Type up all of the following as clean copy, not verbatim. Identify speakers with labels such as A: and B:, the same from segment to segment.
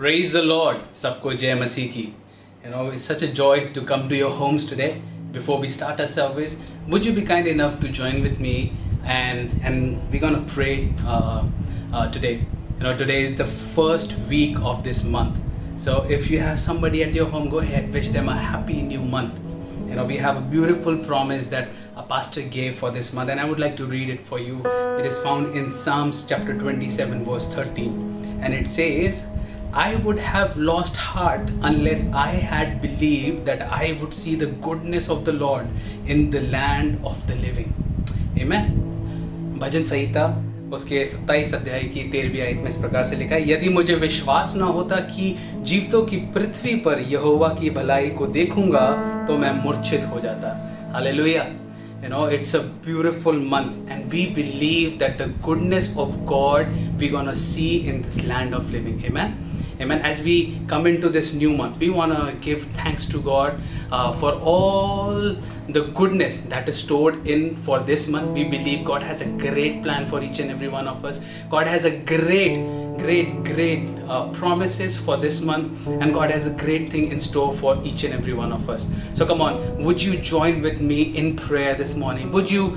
A: Praise the Lord. Sabko Jai Masih ki. It's such a joy to come to your homes today. Before we start our service, would you be kind enough to join with me and we're gonna pray today. Today is the first week of this month. So if you have somebody at your home, go ahead, wish them a happy new month. We have a beautiful promise that a pastor gave for this month, and I would like to read it for you. It is found in Psalms chapter 27 verse 13, and it says, I would have lost heart unless I had believed that I would see the goodness of the Lord in the land of the living. Amen. भजन संहिता उसके 27 अध्याय की 13वीं आयत में इस प्रकार से लिखा है, यदि मुझे विश्वास न होता कि जीवितों की पृथ्वी पर यहोवा की भलाई को देखूंगा तो मैं मूर्छित हो जाता. Hallelujah. It's a beautiful month, and we believe that the goodness of God we're gonna see in this land of living. Amen. Amen. As we come into this new month, we want to give thanks to God for all the goodness that is stored in for this month. We believe God has a great plan for each and every one of us. God has a great promises for this month, and God has a great thing in store for each and every one of us. So come on, would you join with me in prayer this morning? Would you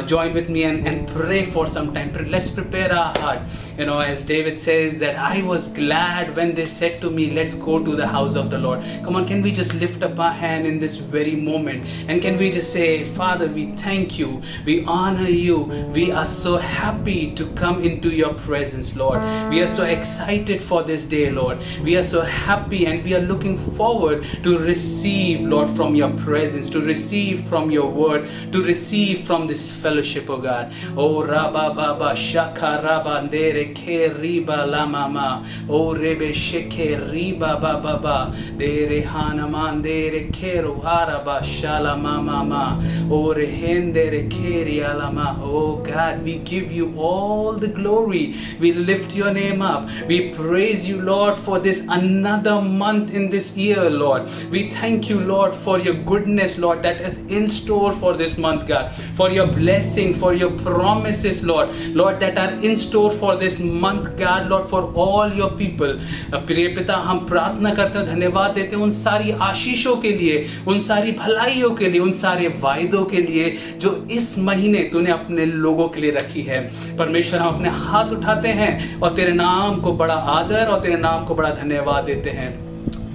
A: join with me and pray for some time? Let's prepare our heart. As David says that I was glad when they said to me, let's go to the house of the Lord. Come on, can we just lift up our hand in this very moment, and can we just say, Father, we thank you, we honor you, we are so happy to come into your presence, Lord. We are so excited for this day, Lord. We are so happy, and we are looking forward to receive, Lord, from your presence, to receive from your word, to receive from this fellowship, oh God. Oh Rabba Baba Shaka Rabba Dere Ke Riba Lamama. Oh Rebe Sheke Riba Baba Dere Hanaman Dere Keru Haraba Shala Mama. Oh Rehendere Keri Alama. Oh God, we give you all the glory. We lift your name up. We praise you, Lord, for this another month in this year, Lord. We thank you, Lord, for your goodness, Lord, that is in store for this month, God. For your blessing, for your promises, Lord, that are in store for this month, God, Lord, for all your people. प्रिय पिता, हम प्रार्थना करते हैं, धन्यवाद देते हैं उन सारी आशीषों के लिए, उन सारी भलाइयों के लिए, उन सारे वायदों के लिए जो इस महीने तूने अपने लोगों के लिए रखी है. परमेश्वर, हम अपने हाथ उठाते हैं और तेरे नाम को बड़ा आदर और तेरे नाम को बड़ा धन्यवाद देते हैं.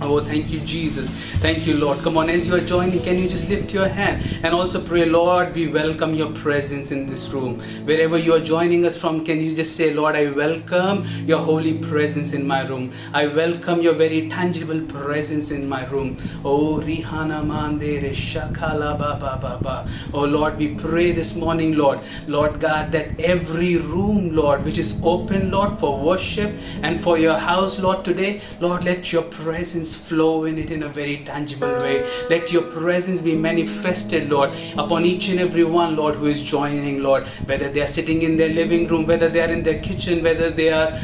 A: Oh, thank you, Jesus. Thank you, Lord. Come on, as you are joining, can you just lift your hand and also pray, Lord, we welcome your presence in this room. Wherever you are joining us from, can you just say, Lord, I welcome your holy presence in my room. I welcome your very tangible presence in my room. Oh, Rihana Mandere Shakala Baba Baba. Oh, Lord, we pray this morning, Lord God, that every room, Lord, which is open, Lord, for worship and for your house, Lord, today, Lord, let your presence flow in it in a very tangible way. Let your presence be manifested, Lord, upon each and every one, Lord, who is joining, Lord, whether they are sitting in their living room, whether they are in their kitchen, whether they are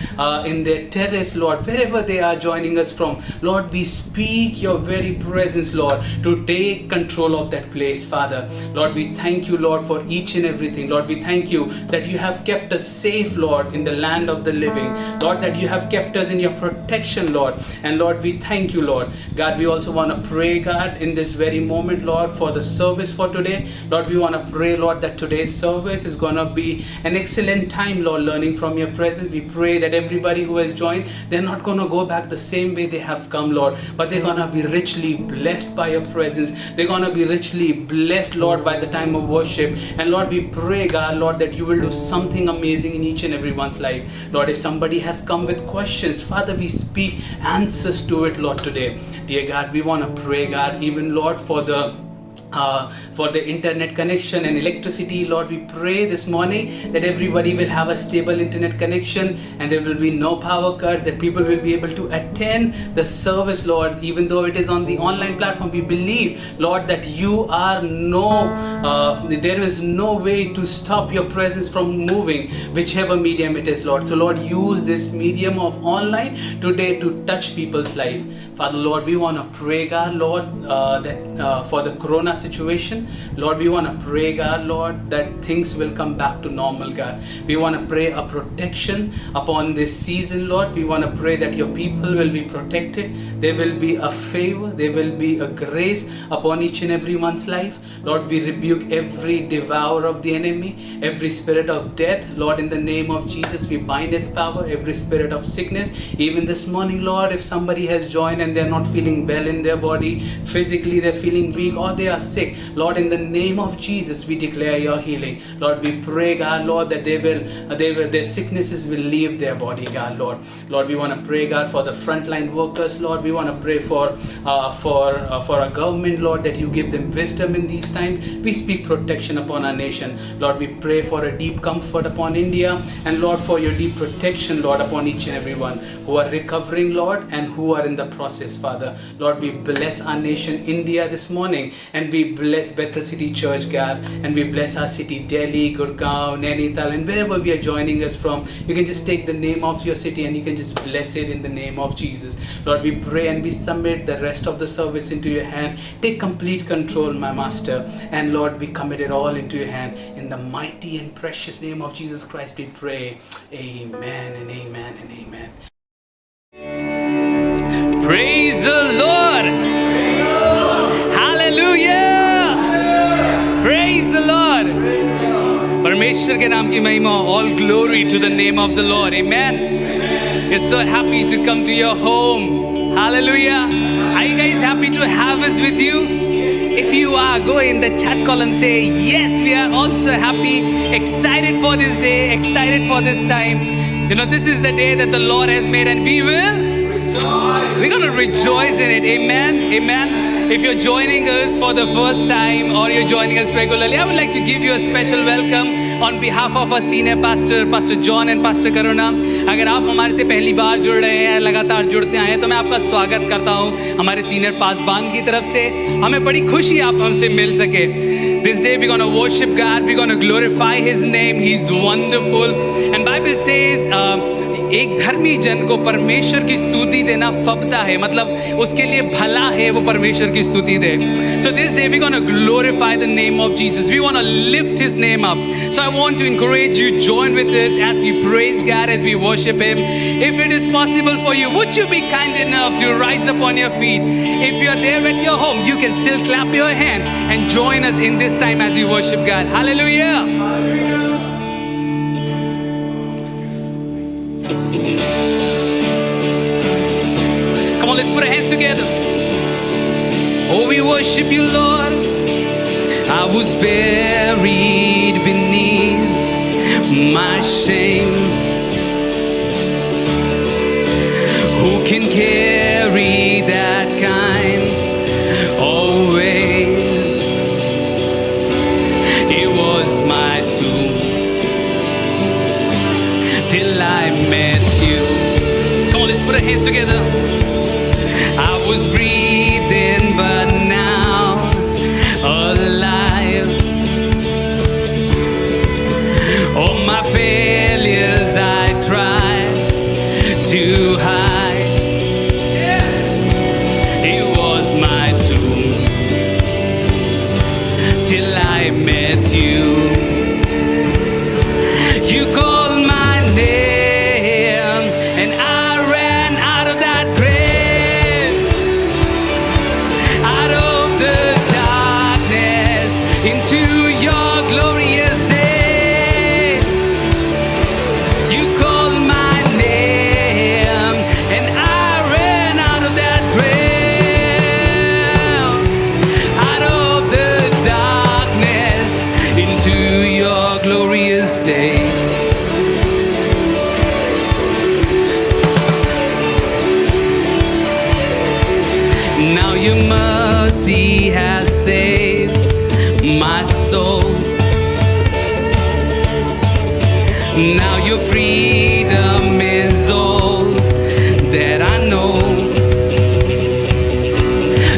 A: in their terrace, Lord, wherever they are joining us from, Lord, we speak your very presence, Lord, to take control of that place, Father. Lord, we thank you, Lord, for each and everything. Lord, we thank you that you have kept us safe, Lord, in the land of the living. Lord, that you have kept us in your protection, Lord. And Lord, we thank you, Lord. God, we also want to pray, God, in this very moment, Lord, for the service for today. Lord, we want to pray, Lord, that today's service is going to be an excellent time, Lord, learning from your presence. We pray that everybody who has joined, they're not going to go back the same way they have come, Lord, but they're going to be richly blessed by your presence. They're going to be richly blessed, Lord, by the time of worship. And Lord, we pray, God, Lord, that you will do something amazing in each and everyone's life. Lord, if somebody has come with questions, Father, we speak answers to it, Lord, today. Dear God, we want to pray, God, even, Lord, for the internet connection and electricity. Lord, we pray this morning that everybody will have a stable internet connection and there will be no power cuts, that people will be able to attend the service, Lord, even though it is on the online platform. We believe, Lord, that you are there is no way to stop your presence from moving, whichever medium it is, Lord. So Lord, use this medium of online today to touch people's life. Father, Lord, we want to pray, God, Lord, that for the corona situation, Lord, we want to pray, God, Lord, that things will come back to normal, God. We want to pray a protection upon this season, Lord. We want to pray that your people will be protected. There will be a favor, there will be a grace upon each and everyone's life. Lord, we rebuke every devourer of the enemy, every spirit of death. Lord, in the name of Jesus, we bind its power, every spirit of sickness. Even this morning, Lord, if somebody has joined and they're not feeling well in their body, physically they're feeling weak or they are sick, Lord, in the name of Jesus, we declare your healing. Lord, we pray, God, Lord, that their sicknesses will leave their body, God, Lord. Lord, we want to pray, God, for the frontline workers, Lord. We want to pray for our government, Lord, that you give them wisdom in these times. We speak protection upon our nation. Lord, we pray for a deep comfort upon India, and Lord, for your deep protection, Lord, upon each and everyone who are recovering, Lord, and who are in the process, Father. Lord, we bless our nation, India, this morning, and we bless Bethel City Church, God, and we bless our city, Delhi, Gurgaon, Nainital, and wherever we are joining us from. You can just take the name of your city and you can just bless it in the name of Jesus. Lord, we pray and we submit the rest of the service into your hand. Take complete control, my Master, and Lord, we commit it all into your hand. In the mighty and precious name of Jesus Christ, we pray. Amen and amen and amen. Praise the Lord. Hallelujah. Praise the Lord. Parmeshwar ke naam ki mahima. All glory to the name of the Lord. Amen. We're so happy to come to your home. Hallelujah. Are you guys happy to have us with you? If you are, go in the chat column, say yes, we are also happy, excited for this day, excited for this time. You know, this is the day that the Lord has made, and we're going to rejoice in it. Amen. Amen. If you're joining us for the first time or you're joining us regularly, I would like to give you a special welcome on behalf of our senior pastor, Pastor John and Pastor Karuna. अगर आप हमारे से पहली बार जुड़ रहे हैं, लगातार जुड़ते आए हैं, तो मैं आपका स्वागत करता हूं हमारे सीनियर पासबान की तरफ से. हमें बड़ी खुशी आप हमसे मिल सके. This day we're going to worship God, we're going to glorify His name. He's wonderful. And Bible says, एक धर्मी जन को परमेश्वर की स्तुति देना फबता है, मतलब उसके लिए भला है वो परमेश्वर की स्तुति दे. So this day we're going to glorify the name of Jesus. We want to lift His name up. So I want to encourage you, join with us as we praise God, as we worship Him. If it is possible for you, would you be kind enough to rise up on your feet? If you're there at your home, you can still clap your hand and join us in this time as we worship God. Hallelujah. Come on, let's put our hands together. Oh, we worship you, Lord. I was buried beneath my shame. Who can carry that kind of weight? It was my tomb till I met you. Come on, let's put our hands together. I was breathing, but now alive. All my failures I tried to hide. It was my tomb till I met you. You called my name and I ran out of that grave, out of the darkness into your glorious day. You called my name and I ran out of that grave, out of the darkness into your glorious day. Now your mercy has saved my soul. Now your freedom is all that I know.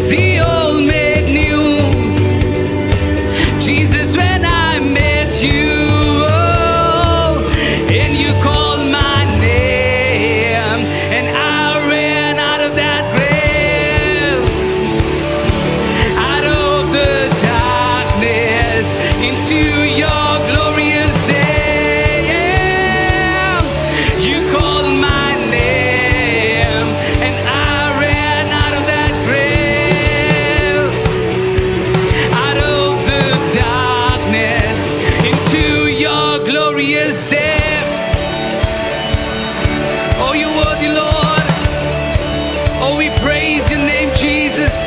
A: The old made new, Jesus, when I met you. Oh, and you called my name and I ran out of that grave. worthy, Lord. Oh, we praise your name, Jesus.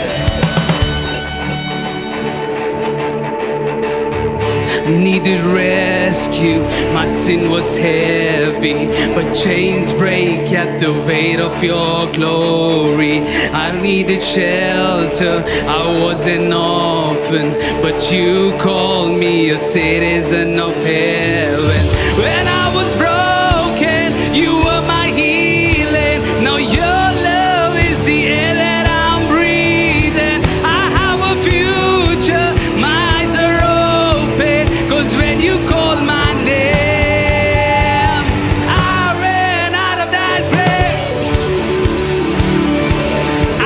A: Needed rescue, my sin was heavy, but chains break at the weight of your glory. I needed shelter, I was an orphan, but you called me a citizen of heaven. When I was broken, you were my healing. Now your love is the air that I'm breathing. I have a future, my eyes are open, 'cause when you called my name, I ran out of that grave,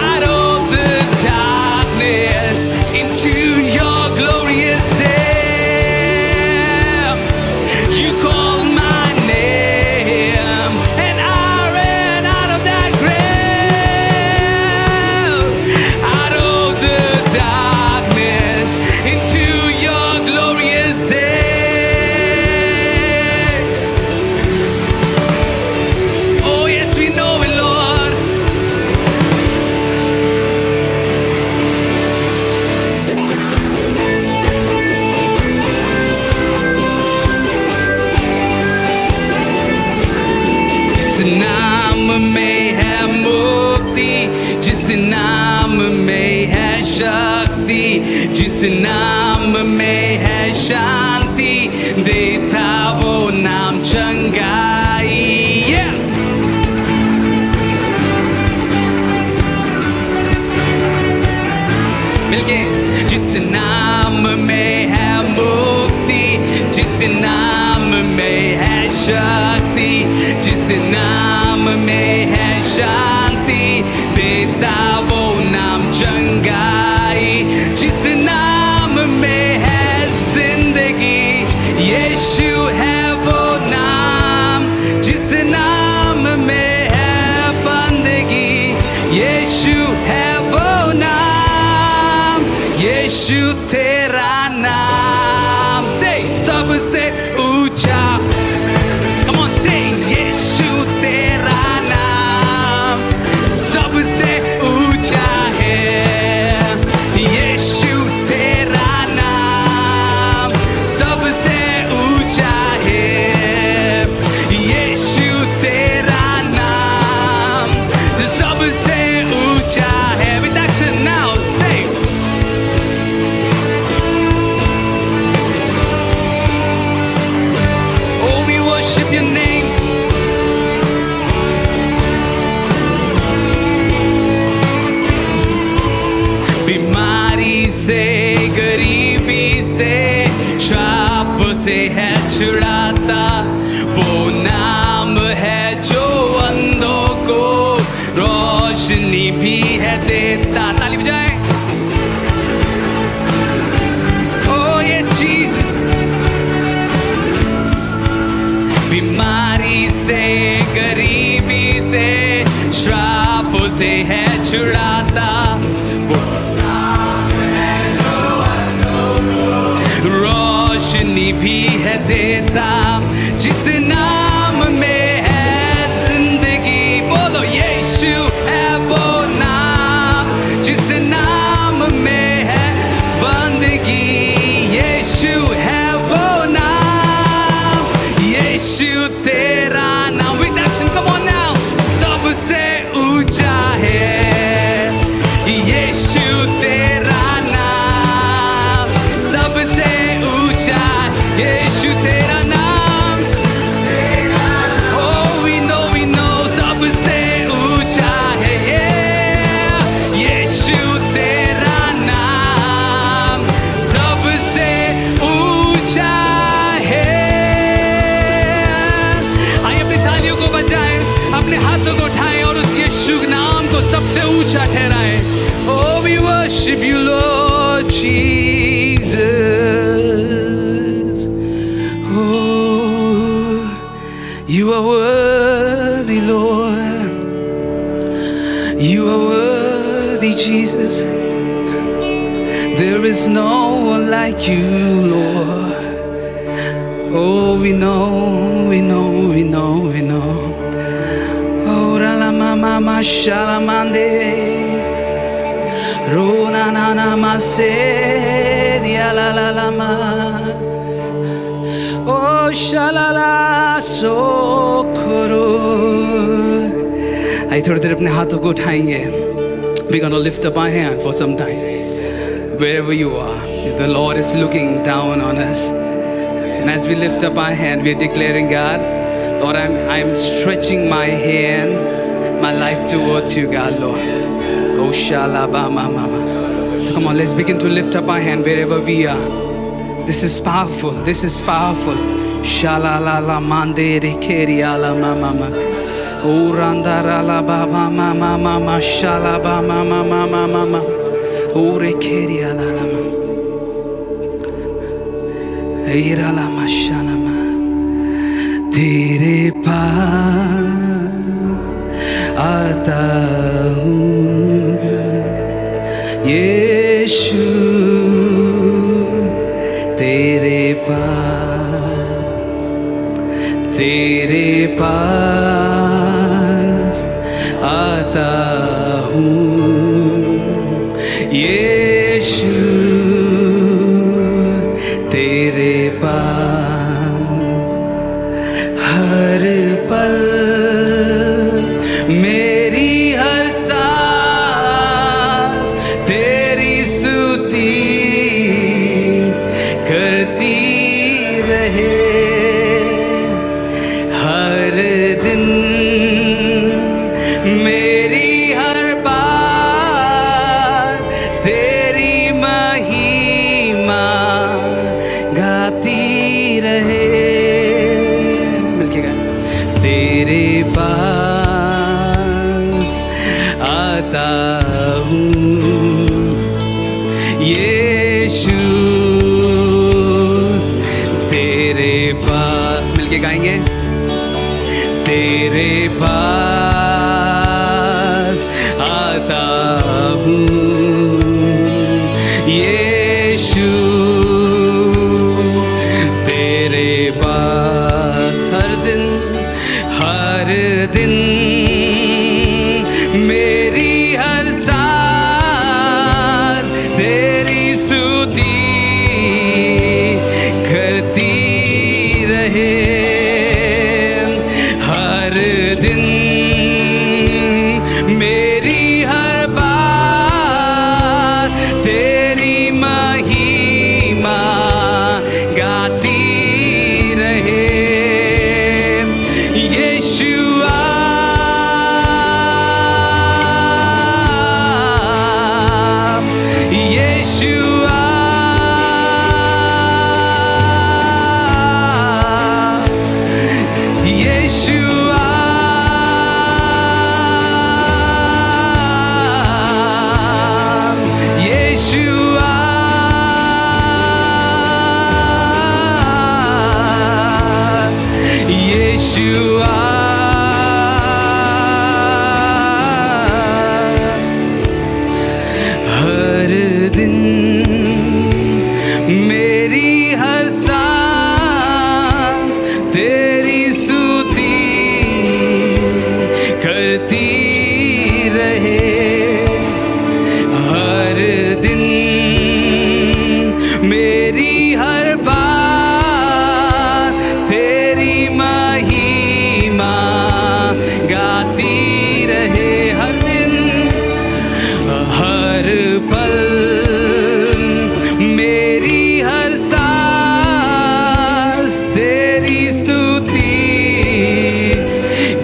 A: out of the darkness, into your glorious day. You called my name, and I ran out of that grave, out of the darkness, into your glorious day. Oh yes, we know it, Lord. जिस नाम में है मुक्ति, जिस नाम में है शक्ति, जिस नाम में है शांति, देता वो नाम चंगाई। Yeah! मिलके जिस नाम में है मुक्ति, जिस नाम में है शक्ति, जिस नाम में है शांति, देता वो नाम चंगाई। जिस नाम में है जिंदगी, यीशु है वो नाम। जिस नाम में है बंदगी, यीशु है वो नाम। यीशु तेरा नाम से सबसे ऊंचा। Come on, say यीशु तेरा नाम सबसे ऊंचा है। यीशु तेरा नाम सबसे ऊंचा है। यीशु तेरा नाम सबसे ऊंचा है। With action now, say. Oh, we worship your name. बीमारी से, गरीबी से, श्राप से है छुड़ाता, वो नाम है जो अंधों को रोशनी भी है देता। ताली बजाएं। Oh yes, Jesus. बीमारी से, गरीबी से, श्राप से है छुड़ाता, वो नाम है जो अंधों को रोशनी भी है देता। जिस नाम में है जिंदगी, बोलो यीशु है वो नाम। जिस नाम में है बंदगी, यीशु है वो नाम। यीशु तेरा नाम। With action, come on now. सबसे ऊंचा है यीशु तेरा नाम, सबसे ऊंचा यीशु तेरा नाम। Oh, we know सबसे ऊंचा है यीशु तेरा नाम, सबसे ऊंचा है। आइए अपनी थालियों को बजाएं, अपने हाथों को उठाएं और उस यीशु नाम को सबसे ऊंचा ठहराएं। Oh, we worship you, Lord Jesus. Oh, you are worthy, Lord. You are worthy, Jesus. There is no one like you, Lord. Oh, we know. Oh, shalamande rona na na mase dia la la la ma oh shalala sokoro. आइए थोड़ी देर अपने हाथों को उठाएंगे. We're going to lift up our hand for some time. Wherever you are, the Lord is looking down on us. And as we lift up our hand, we are declaring, God, Lord, I'm stretching my hand, my life towards you, God, Lord. Oh, shalabama mama. So come on, let's begin to lift up our hand wherever we are. This is powerful. This is powerful. Shalalala mande rekeri ala mama. Oh, randara la ba mama mama shalaba mama mama mama. Oh, rekeri ala lama. Eira la mashanama. तेरे पास आता हूँ यीशु तेरे पास आता हूँ यीशु तेरे पास हर पल मेरी हर सांस तेरी स्तुति करती रहे हर दिन मेरी हर बात तेरी महिमा गाती रहे तेरे पास आता हूँ यीशु तेरे पास मिलके गाएंगे तेरे पास आता हूँ यीशु तेरे पास हर दिन मेरी हर सांस तेरी स्तुति करती रहे हर दिन मेरी हर बात तेरी महिमा गाती रहे Yeshua, Yeshua, Yeshua, Yeshua, Yeshua. हर दिन मेरी हर सांस तेरी स्तुति करती रहे हर दिन मेरी हर बात तेरी महिमा गाती रहे हर दिन हर पल मेरी हर सांस तेरी स्तुति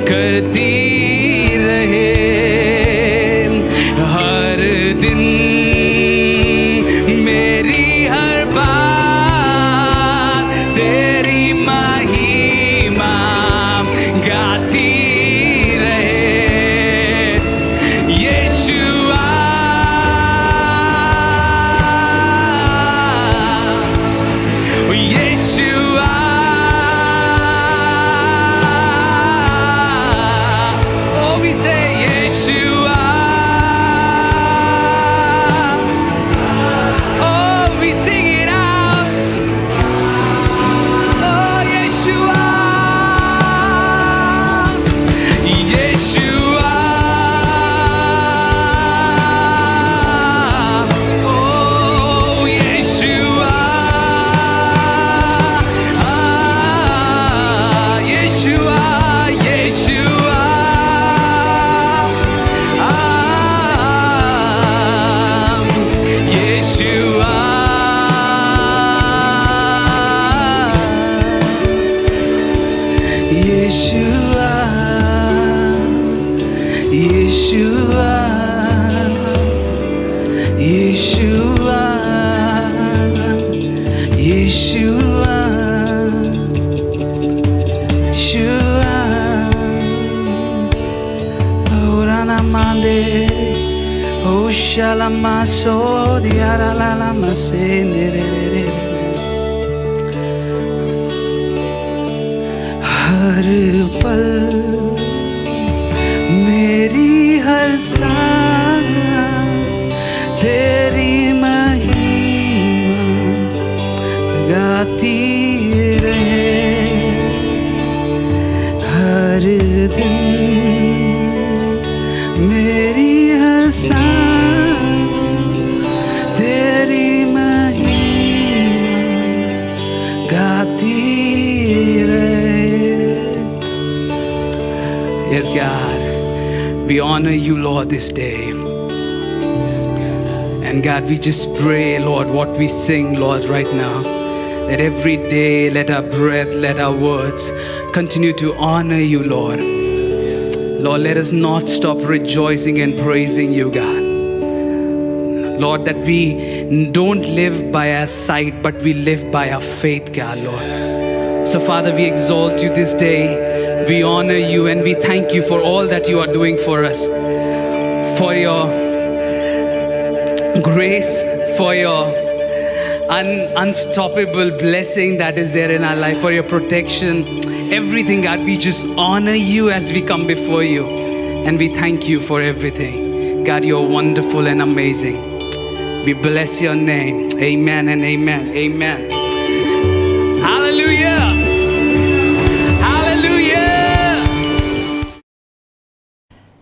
A: करती रहे Yeshua, Yeshua, Yeshua. Urana mande, Ushalamaso, Diaralamase, हर पल मेरी हर सांस तेरी महिमा गाती रहे, हर दिन मेरी हर सांस तेरी महिमा गाती रहे. Yes, God, we honor you, Lord, this day. And God, we just pray, Lord, what we sing, Lord, right now, that every day let our breath, let our words continue to honor you, Lord. Lord, let us not stop rejoicing and praising you, God. Lord, that we don't live by our sight, but we live by our faith, God, Lord. So, Father, we exalt you this day. We honor you and we thank you for all that you are doing for us, for your grace, for your unstoppable blessing that is there in our life, for your protection, everything, God. We just honor you as we come before you and we thank you for everything. God, you're wonderful and amazing. We bless your name. Amen and amen. Amen. Hallelujah.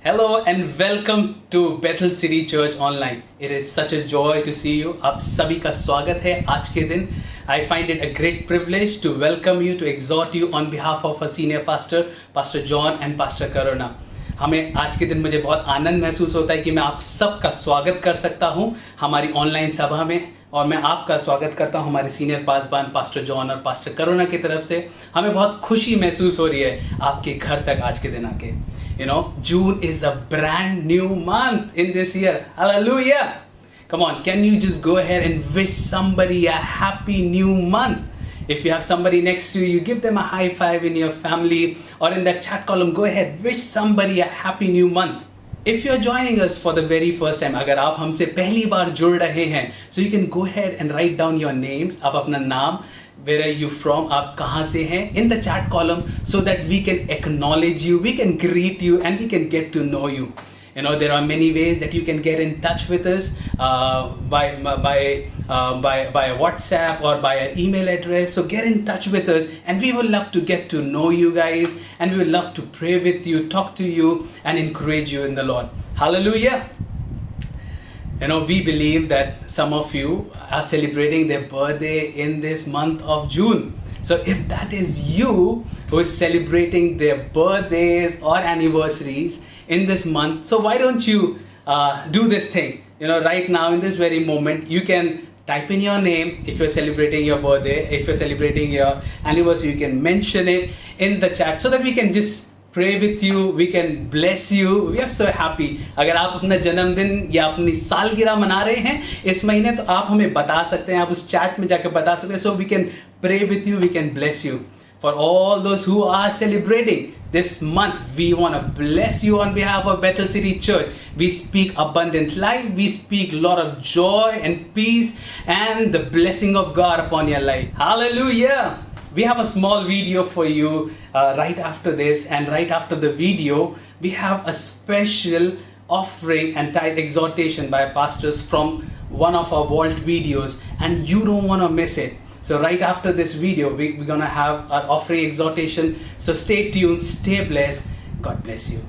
A: Hello and welcome to Bethel City Church Online. It is such a joy to see you. आप सभी का स्वागत है आज के दिन. I find it a great privilege to welcome you, to exhort you on behalf of our senior pastor, Pastor John and Pastor Karuna. हमें आज के दिन मुझे बहुत आनंद महसूस होता है कि मैं आप सबका स्वागत कर सकता हूं हमारी ऑनलाइन सभा में, और मैं आपका स्वागत करता हूं हमारे सीनियर पासवान पास्टर जॉन और पास्टर करुणा की तरफ से. हमें बहुत खुशी महसूस हो रही है आपके घर तक आज के दिन आके. You know, June is a brand new month in this year. Hallelujah. Come on, can you just go ahead and wish somebody a happy new month? If you have somebody next to you, give them a high five in your family or in that chat column. Go ahead, wish somebody a happy new month. If you're joining us for the very first time, अगर आप हमसे पहली बार जुड़ रहे हैं, so you can go ahead and write down your names. आप अपना नाम, where are you from, आप कहाँ से हैं, in the chat column, so that we can acknowledge you, we can greet you, and we can get to know you. You know, there are many ways that you can get in touch with us by WhatsApp or by an email address. So get in touch with us, and we will love to get to know you guys, and we will love to pray with you, talk to you, and encourage you in the Lord. Hallelujah. You know, we believe that some of you are celebrating their birthday in this month of June. So if that is you who is celebrating their birthdays or anniversaries in this month, so why don't you do this thing? You know, right now in this very moment, you can type in your name if you're celebrating your birthday. If you're celebrating your anniversary, you can mention it in the chat so that we can just pray with you, we can bless you. We are so happy. अगर आप अपना जन्मदिन या अपनी सालगिरह मना रहे हैं इस महीने, तो आप हमें बता सकते हैं, आप उस चैट में जाकर बता सकते हैं. So we can pray with you, we can bless you. For all those who are celebrating this month, we want to bless you on behalf of Bethel City Church. We speak abundant life, we speak a lot of joy and peace and the blessing of God upon your life. Hallelujah. We have a small video for you right after this, and right after the video, we have a special offering and tithe exhortation by pastors from one of our vault videos, and you don't want to miss it. So right after this video, we're going to have our offering exhortation. So stay tuned, stay blessed. God bless you.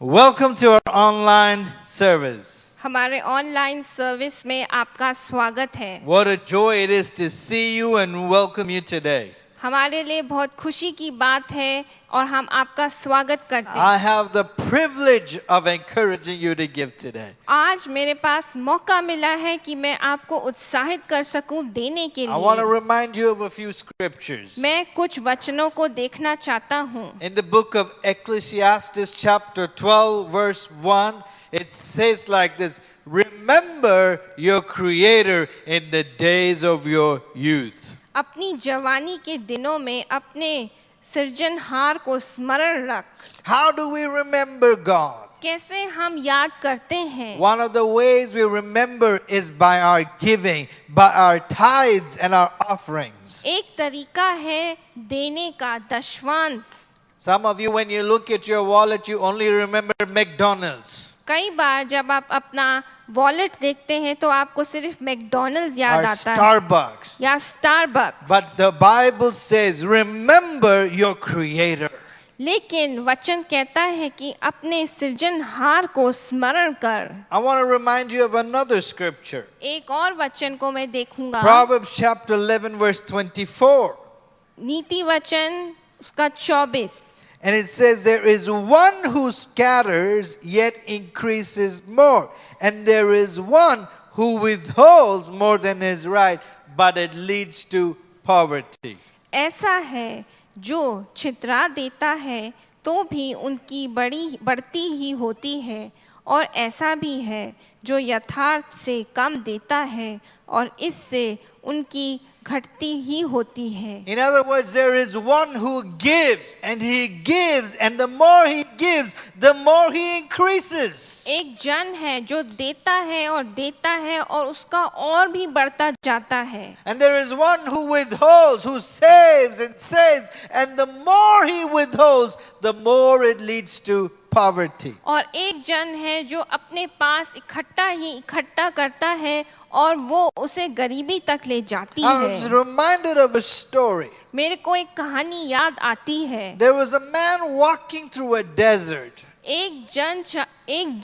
B: Welcome to our online service.
C: हमारे online service में आपका स्वागत है।
B: What a joy it is to see you and welcome you today.
C: हमारे लिए बहुत खुशी की बात है और हम आपका स्वागत करते हैं।
B: I have the privilege of encouraging you to give today.
C: आज मेरे पास मौका मिला है कि मैं आपको उत्साहित कर सकूं देने के
B: I want to
C: लिए।
B: remind you of a few scriptures.
C: मैं कुछ वचनों को देखना चाहता हूं।
B: In the book of Ecclesiastes chapter 12 verse 1, it says like this, remember your creator in the days of your youth.
C: अपनी जवानी के दिनों में अपने सृजनहार को स्मरण रख।
B: How do we remember God?
C: कैसे हम याद करते हैं?
B: One of the ways we remember is by our giving, by our tithes and our offerings.
C: एक तरीका है देने का, दशवांश।
B: Some of you, when you look at your wallet, you only remember McDonald's
C: कई बार जब आप अपना वॉलेट देखते हैं तो आपको सिर्फ मैकडॉनल्ड्स याद
B: or
C: आता है
B: Starbucks.
C: या Starbucks.
B: But the Bible says, remember your Creator.
C: लेकिन वचन कहता है कि अपने सृजनहार को स्मरण कर।
B: I want to remind you of another scripture.
C: एक और वचन को मैं देखूंगा।
B: Proverbs chapter 11 verse 24.
C: नीति वचन उसका 24।
B: And it says, there is one who scatters yet increases more. And there is one who withholds more than is right, but it leads to poverty.
C: ऐसा है जो छितरा देता है तो भी उनकी बढ़ती ही होती है, और ऐसा भी है जो यथार्थ से कम देता है और इससे उनकी घटती ही होती है।
B: In other words, there is one who gives, and he gives, and the more he gives, the more he increases.
C: एक जन है जो देता है और देता है और उसका और भी बढ़ता जाता है।
B: And there is one who withholds, who saves and saves, and the more he withholds, the more it leads to poverty.
C: और एक जन है जो अपने पास इकट्ठा ही इकट्ठा करता है और वो उसे गरीबी तक ले जाती
B: I was
C: है।
B: reminded of a story.
C: मेरे को एक कहानी याद आती है।
B: There was a man walking through a desert.
C: एक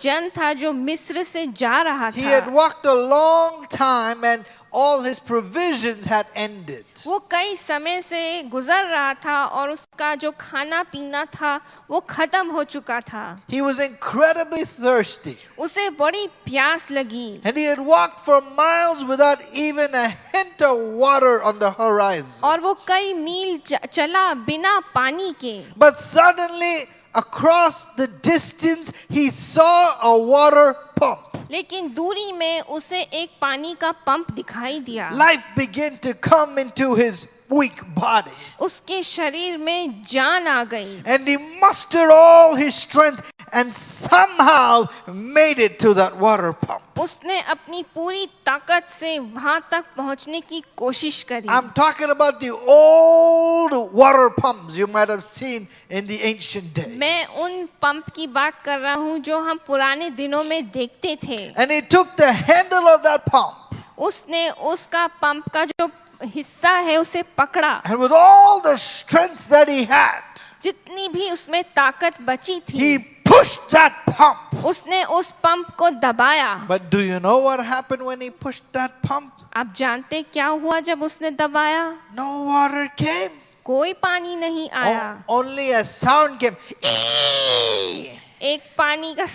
C: जन था जो मिस्र से जा रहा
B: He had
C: था।
B: walked a long time and all his provisions had ended.
C: वो कई समय से गुजर रहा था और उसका जो खाना पीना था वो खत्म हो चुका था।
B: He was incredibly thirsty.
C: उसे बड़ी प्यास लगी
B: And he had walked for miles without even a hint of water on the horizon.
C: और वो कई मील चला बिना पानी के।
B: But suddenly, across the distance, he saw a water pump.
C: लेकिन दूरी में उसे एक पानी का पंप दिखाई दिया।
B: Life began to come into his weak body.
C: उसके शरीर में जान आ गई
B: And he mustered all his strength and somehow made it to that water pump.
C: उसने अपनी पूरी ताकत से वहां तक पहुंचने की कोशिश करी।
B: I'm talking about the old water pumps you might have seen in the ancient days.
C: मैं उन पंप की बात कर रहा हूँ जो हम पुराने दिनों में देखते थे।
B: And he took the handle of that pump.
C: उसने उसका पंप का जो हिस्सा है उसे पकड़ा।
B: And with all the strength that he had,
C: जितनी भी उसमें ताकत बची थी
B: he pushed that pump.
C: उसने उस पंप को दबाया।
B: But do you know what happened when he pushed that pump?
C: आप जानते क्या हुआ जब उसने दबाया?
B: No water came.
C: कोई पानी नहीं आया।
B: Only a sound came. Eee!
C: एक पानी का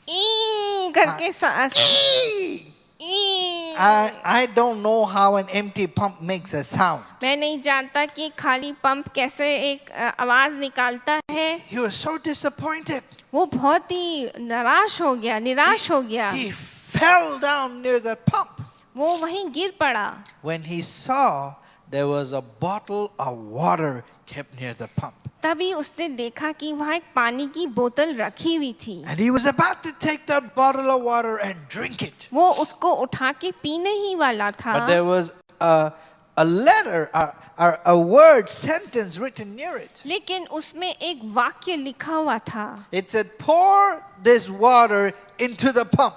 C: ई करके सांस।
B: I don't know how an empty pump makes a sound.
C: मैं नहीं जानता कि खाली पंप कैसे एक आवाज निकालता है।
B: He was so disappointed.
C: वो बहुत ही निराश हो गया।
B: He fell down near that pump.
C: वो वहीं गिर पड़ा।
B: When he saw there was a bottle of water kept near the pump.
C: तभी उसने देखा कि वहाँ एक पानी की बोतल रखी हुई थी।
B: And he was about to take that bottle of water and drink it.
C: वो उसको उठा के पीने ही वाला था।
B: But there was a letter, a word, sentence written near it.
C: लेकिन उसमें एक वाक्य लिखा हुआ था।
B: It said, pour this water into the pump.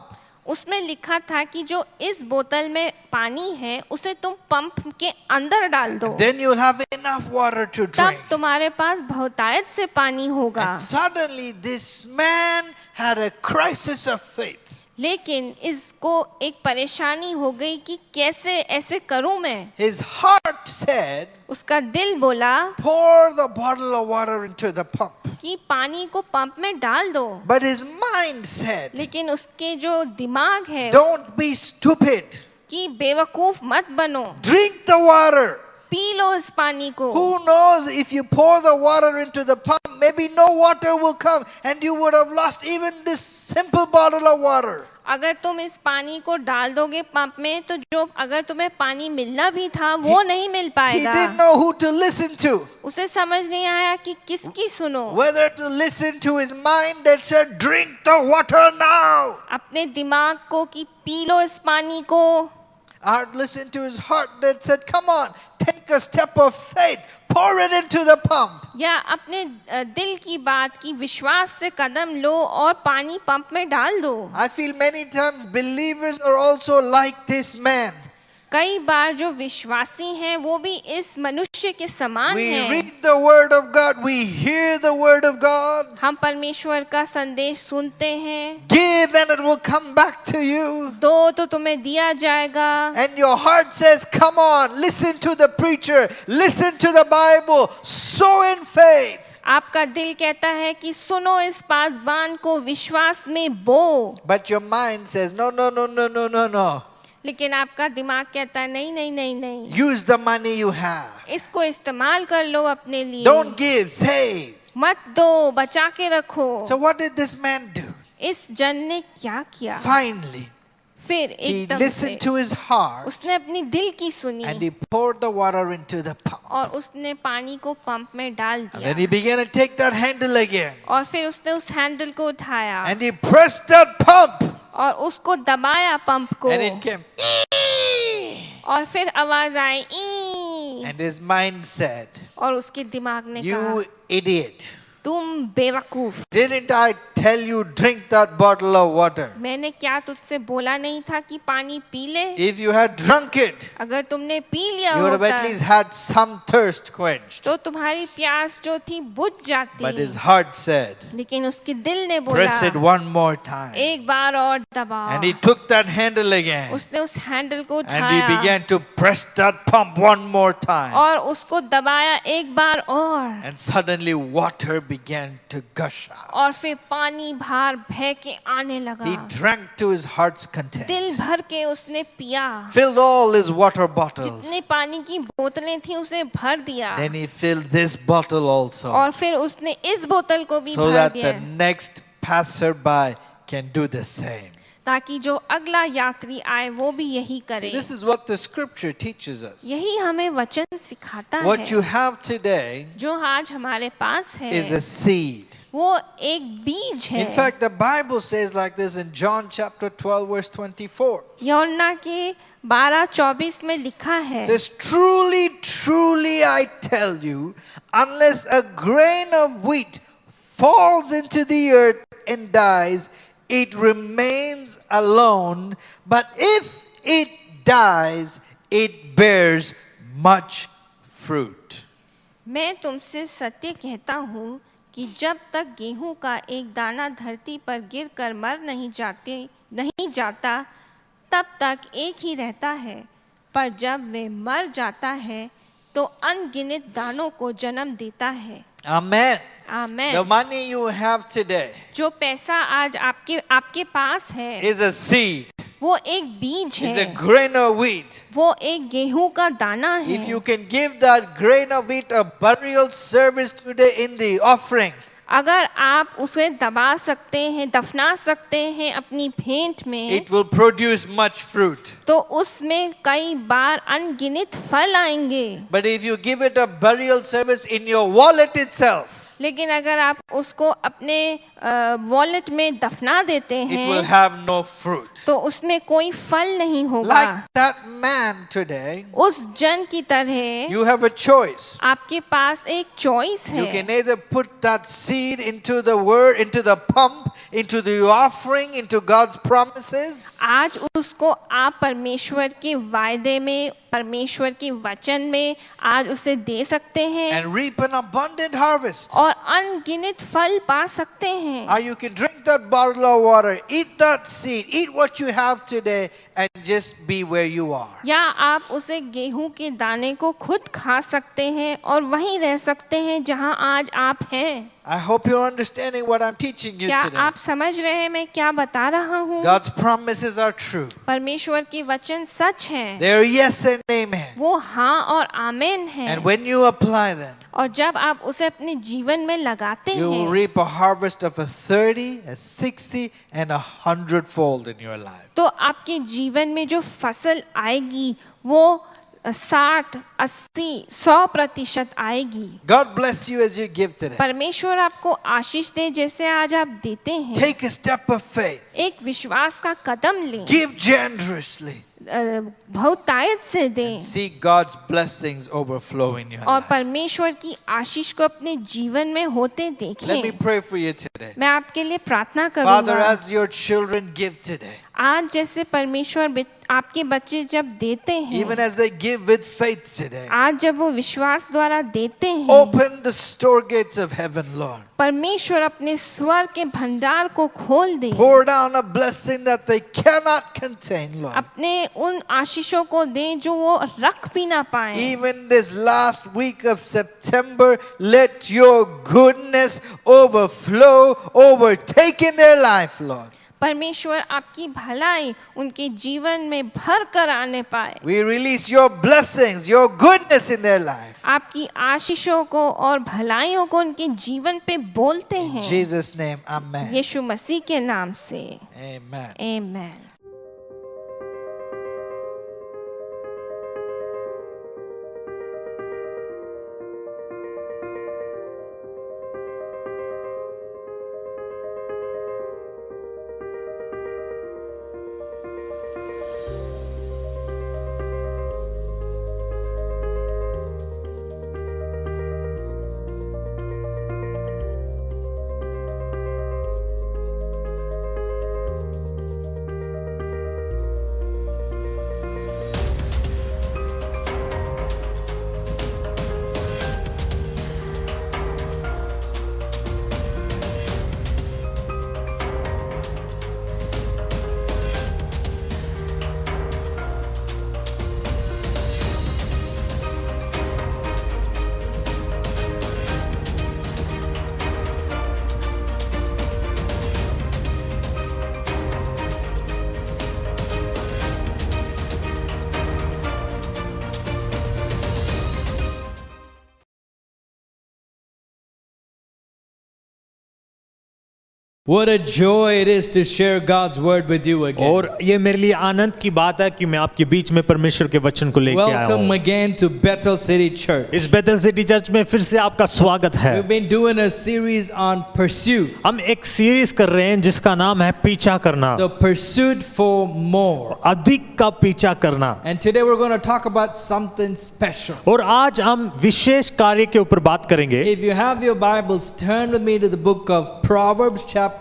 C: उसमें लिखा था कि जो इस बोतल में पानी है उसे तुम पंप के अंदर डाल दो,
B: Then you'll have enough water to drink.
C: तब तुम्हारे पास बहुतायत से पानी होगा।
B: And suddenly this man had a crisis of faith.
C: लेकिन इसको एक परेशानी हो गई कि कैसे ऐसे करूं मैं।
B: His heart said,
C: उसका दिल बोला
B: pour the bottle of water into the pump.
C: कि पानी को पंप में डाल दो,
B: But his mind said,
C: लेकिन उसके जो दिमाग है
B: don't be stupid.
C: कि बेवकूफ मत बनो,
B: Drink the water.
C: P low इस पानी को।
B: Who knows, if you pour the water into the pump, maybe no water will come and you would have lost even this simple bottle of water.
C: अगर तुम इस पानी को डाल दोगे पंप में तो जो अगर तुम्हें पानी मिलना भी था वो नहीं मिल
B: He
C: पाएगा।
B: didn't know who to listen to.
C: उसे समझ नहीं आया कि किसकी सुनो,
B: Whether to listen to his mind that said, drink the water now.
C: अपने दिमाग को कि पी लो इस पानी को,
B: Or listen to his heart that said, come on, take a step of faith, pour it into the pump.
C: या अपने दिल की बात की विश्वास से कदम लो और पानी पंप में डाल दो।
B: I feel many times believers are also like this man.
C: कई बार जो विश्वासी हैं वो भी इस मनुष्य के समान
B: We
C: हैं।
B: read the word of God, we hear the word of God,
C: हम परमेश्वर का संदेश सुनते हैं,
B: give and it will come back to you.
C: दो तो तुम्हें दिया जाएगा,
B: And your heart says, come on, listen to the preacher, listen to the Bible, sow in faith.
C: आपका दिल कहता है कि सुनो इस पासबान को विश्वास में बो,
B: But your mind says, no, no, no, no, no, no, no.
C: लेकिन आपका दिमाग कहता है नहीं नहीं नहीं नहीं,
B: Use the money you have.
C: इसको इस्तेमाल कर लो अपने लिए,
B: Don't give, save.
C: मत दो, बचा के रखो।
B: So what did this man do?
C: इस जन ने क्या किया?
B: Finally,
C: फिर
B: he
C: एकदम
B: listened
C: से
B: to his heart
C: उसने अपनी दिल की सुनी
B: and he poured the water into the pump.
C: और उसने पानी को पंप में डाल
B: And
C: दिया
B: then he began to take that handle again.
C: और फिर उसने उस हैंडल को उठाया
B: And he pressed that pump.
C: और उसको दबाया पंप को
B: And it came.
C: और फिर आवाज आई ई,
B: And his mind said,
C: और उसके दिमाग ने कहा
B: you idiot.
C: तुम बेवकूफ,
B: Didn't I tell you drink that bottle of water?
C: मैंने क्या तुझसे बोला नहीं था कि पानी पी ले?
B: If you had drunk it,
C: अगर तुमने पी लिया
B: you would have at
C: होता
B: least had some thirst quenched.
C: तो तुम्हारी प्यास जो थी बुझ
B: But his
C: जाती,
B: heart said,
C: लेकिन उसके दिल ने
B: press it
C: बोला
B: one more time.
C: एक बार और दबाओ।
B: And he took that handle again.
C: उसने उस हैंडल को
B: And he
C: उठाया
B: began to press that pump one more time.
C: और उसको दबाया एक बार और
B: And suddenly water began to gush out.
C: और फिर पानी बाहर बह के आने लगा।
B: He drank to his heart's
C: दिल
B: content.
C: भर के उसने पिया,
B: Filled all his water bottles.
C: जितने पानी की बोतलें थी उसे भर दिया
B: Then he filled this bottle also.
C: और फिर उसने इस बोतल को भी
B: So
C: भर
B: that
C: दिया
B: the next passerby can do the same.
C: ताकि जो अगला यात्री आए वो भी यही करे।
B: This is what the scripture teaches us.
C: यही हमें वचन सिखाता
B: What you
C: है।
B: have today
C: जो आज हमारे पास
B: is a
C: है
B: seed.
C: वो एक बीज
B: In
C: है।
B: fact, the Bible says like this in John chapter 12, verse 24.
C: यूहन्ना के 12:24 में लिखा है,
B: It says, truly, truly, I tell you, unless a grain of wheat falls into the earth and dies, it remains alone. But if it dies, it bears much fruit.
C: मैं तुमसे सत्य कहता हूँ कि जब तक गेहूं का एक दाना धरती पर गिरकर मर नहीं जाता तब तक एक ही रहता है, पर जब वे मर जाता है तो अनगिनत दानों को जन्म देता है।
B: Amen.
C: Amen.
B: The money you have today
C: जो पैसा आज आपके पास है
B: is a seed.
C: वो एक बीज
B: It's a
C: है,
B: grain of wheat.
C: वो एक गेहूं का दाना
B: If
C: है।
B: you can give that grain of wheat a burial service today in the offering,
C: अगर आप उसे दबा सकते हैं, दफना सकते हैं अपनी भेंट में,
B: it will produce much fruit.
C: तो उसमें कई बार अनगिनत फल आएंगे।
B: But if you give it a burial service in your wallet itself,
C: लेकिन अगर आप उसको अपने वॉलेट में दफना देते
B: it will
C: हैं
B: have no fruit.
C: तो उसमें कोई फल नहीं होगा।
B: Like that man today,
C: उस जन की तरह
B: you have a choice.
C: आपके पास एक चॉइस
B: You
C: है।
B: can either put that seed into the word, into the pump, into the offering, into God's promises,
C: आज उसको आप परमेश्वर के वायदे में, परमेश्वर के वचन में आज उसे दे सकते हैं
B: and reap an abundant harvest.
C: और अनगिनत फल पा सकते हैं।
B: Or you can drink that bottle of water, eat that seed, eat what you have today, and just be where you are.
C: या आप उसे गेहूं के दाने को खुद खा सकते हैं और वहीं रह सकते हैं जहां आज आप हैं।
B: I hope you're understanding what I'm teaching you
C: क्या
B: today.
C: आप समझ रहे हैं मैं क्या बता रहा हूँ?
B: God's promises are true.
C: परमेश्वर की वचन सच है,
B: They're yes and amen.
C: वो हाँ और आमेन है।
B: And when you apply them,
C: और जब आप उसे अपने जीवन में लगाते
B: you will
C: हैं
B: reap a harvest of a 30, a 60, and 100-fold in your life.
C: तो आपके जीवन में जो फसल आएगी वो 60, 80, 100% आएगी।
B: God bless you as you give today.
C: परमेश्वर आपको आशीष दे जैसे आज आप देते हैं।
B: Take a step of faith.
C: एक विश्वास का कदम लें,
B: Give generously.
C: बहुतायत से दें
B: See God's blessings overflow in your
C: और
B: life.
C: परमेश्वर की आशीष को अपने जीवन में होते
B: Let me
C: देखें।
B: pray for you today.
C: मैं आपके लिए प्रार्थना
B: Father,
C: करूंगा।
B: as your children give today,
C: आज जैसे परमेश्वर आपके बच्चे जब देते
B: even
C: हैं,
B: as they give with faith today,
C: आज जब वो विश्वास द्वारा देते हैं,
B: open the store gates of heaven, Lord.
C: परमेश्वर अपने स्वर के भंडार को खोल दे,
B: Pour down a blessing that they cannot contain, Lord.
C: अपने उन आशीषों को दें जो वो रख भी ना पाए।
B: Even this last week of September, let your goodness overflow, overtake in their life, Lord.
C: परमेश्वर आपकी भलाई उनके जीवन में भर कर आने पाए।
B: We release your blessings, your goodness in their life.
C: आपकी आशीषों को और भलाइयों को उनके जीवन पे बोलते
B: In
C: हैं।
B: Jesus' name, amen.
C: यीशु मसीह के नाम से
B: Amen.
C: Amen.
D: What a joy it is to share God's word with you again.
E: और ये मेरे लिए आनंद की बात है कि मैं आपके बीच में परमेश्वर के वचन को लेके आया
D: Welcome
E: हूँ।
D: again to Bethel City Church.
E: इस बेथल सिटी चर्च में फिर से आपका स्वागत है।
D: We've been doing a series on pursuit,
E: हम एक सीरीज कर रहे हैं जिसका नाम है पीछा करना,
D: the pursuit for more.
E: अधिक का पीछा करना।
D: And today we're going to talk about something special.
E: और आज हम विशेष कार्य के ऊपर बात करेंगे।
D: If you have your Bibles, turn with me to the book of Proverbs chapter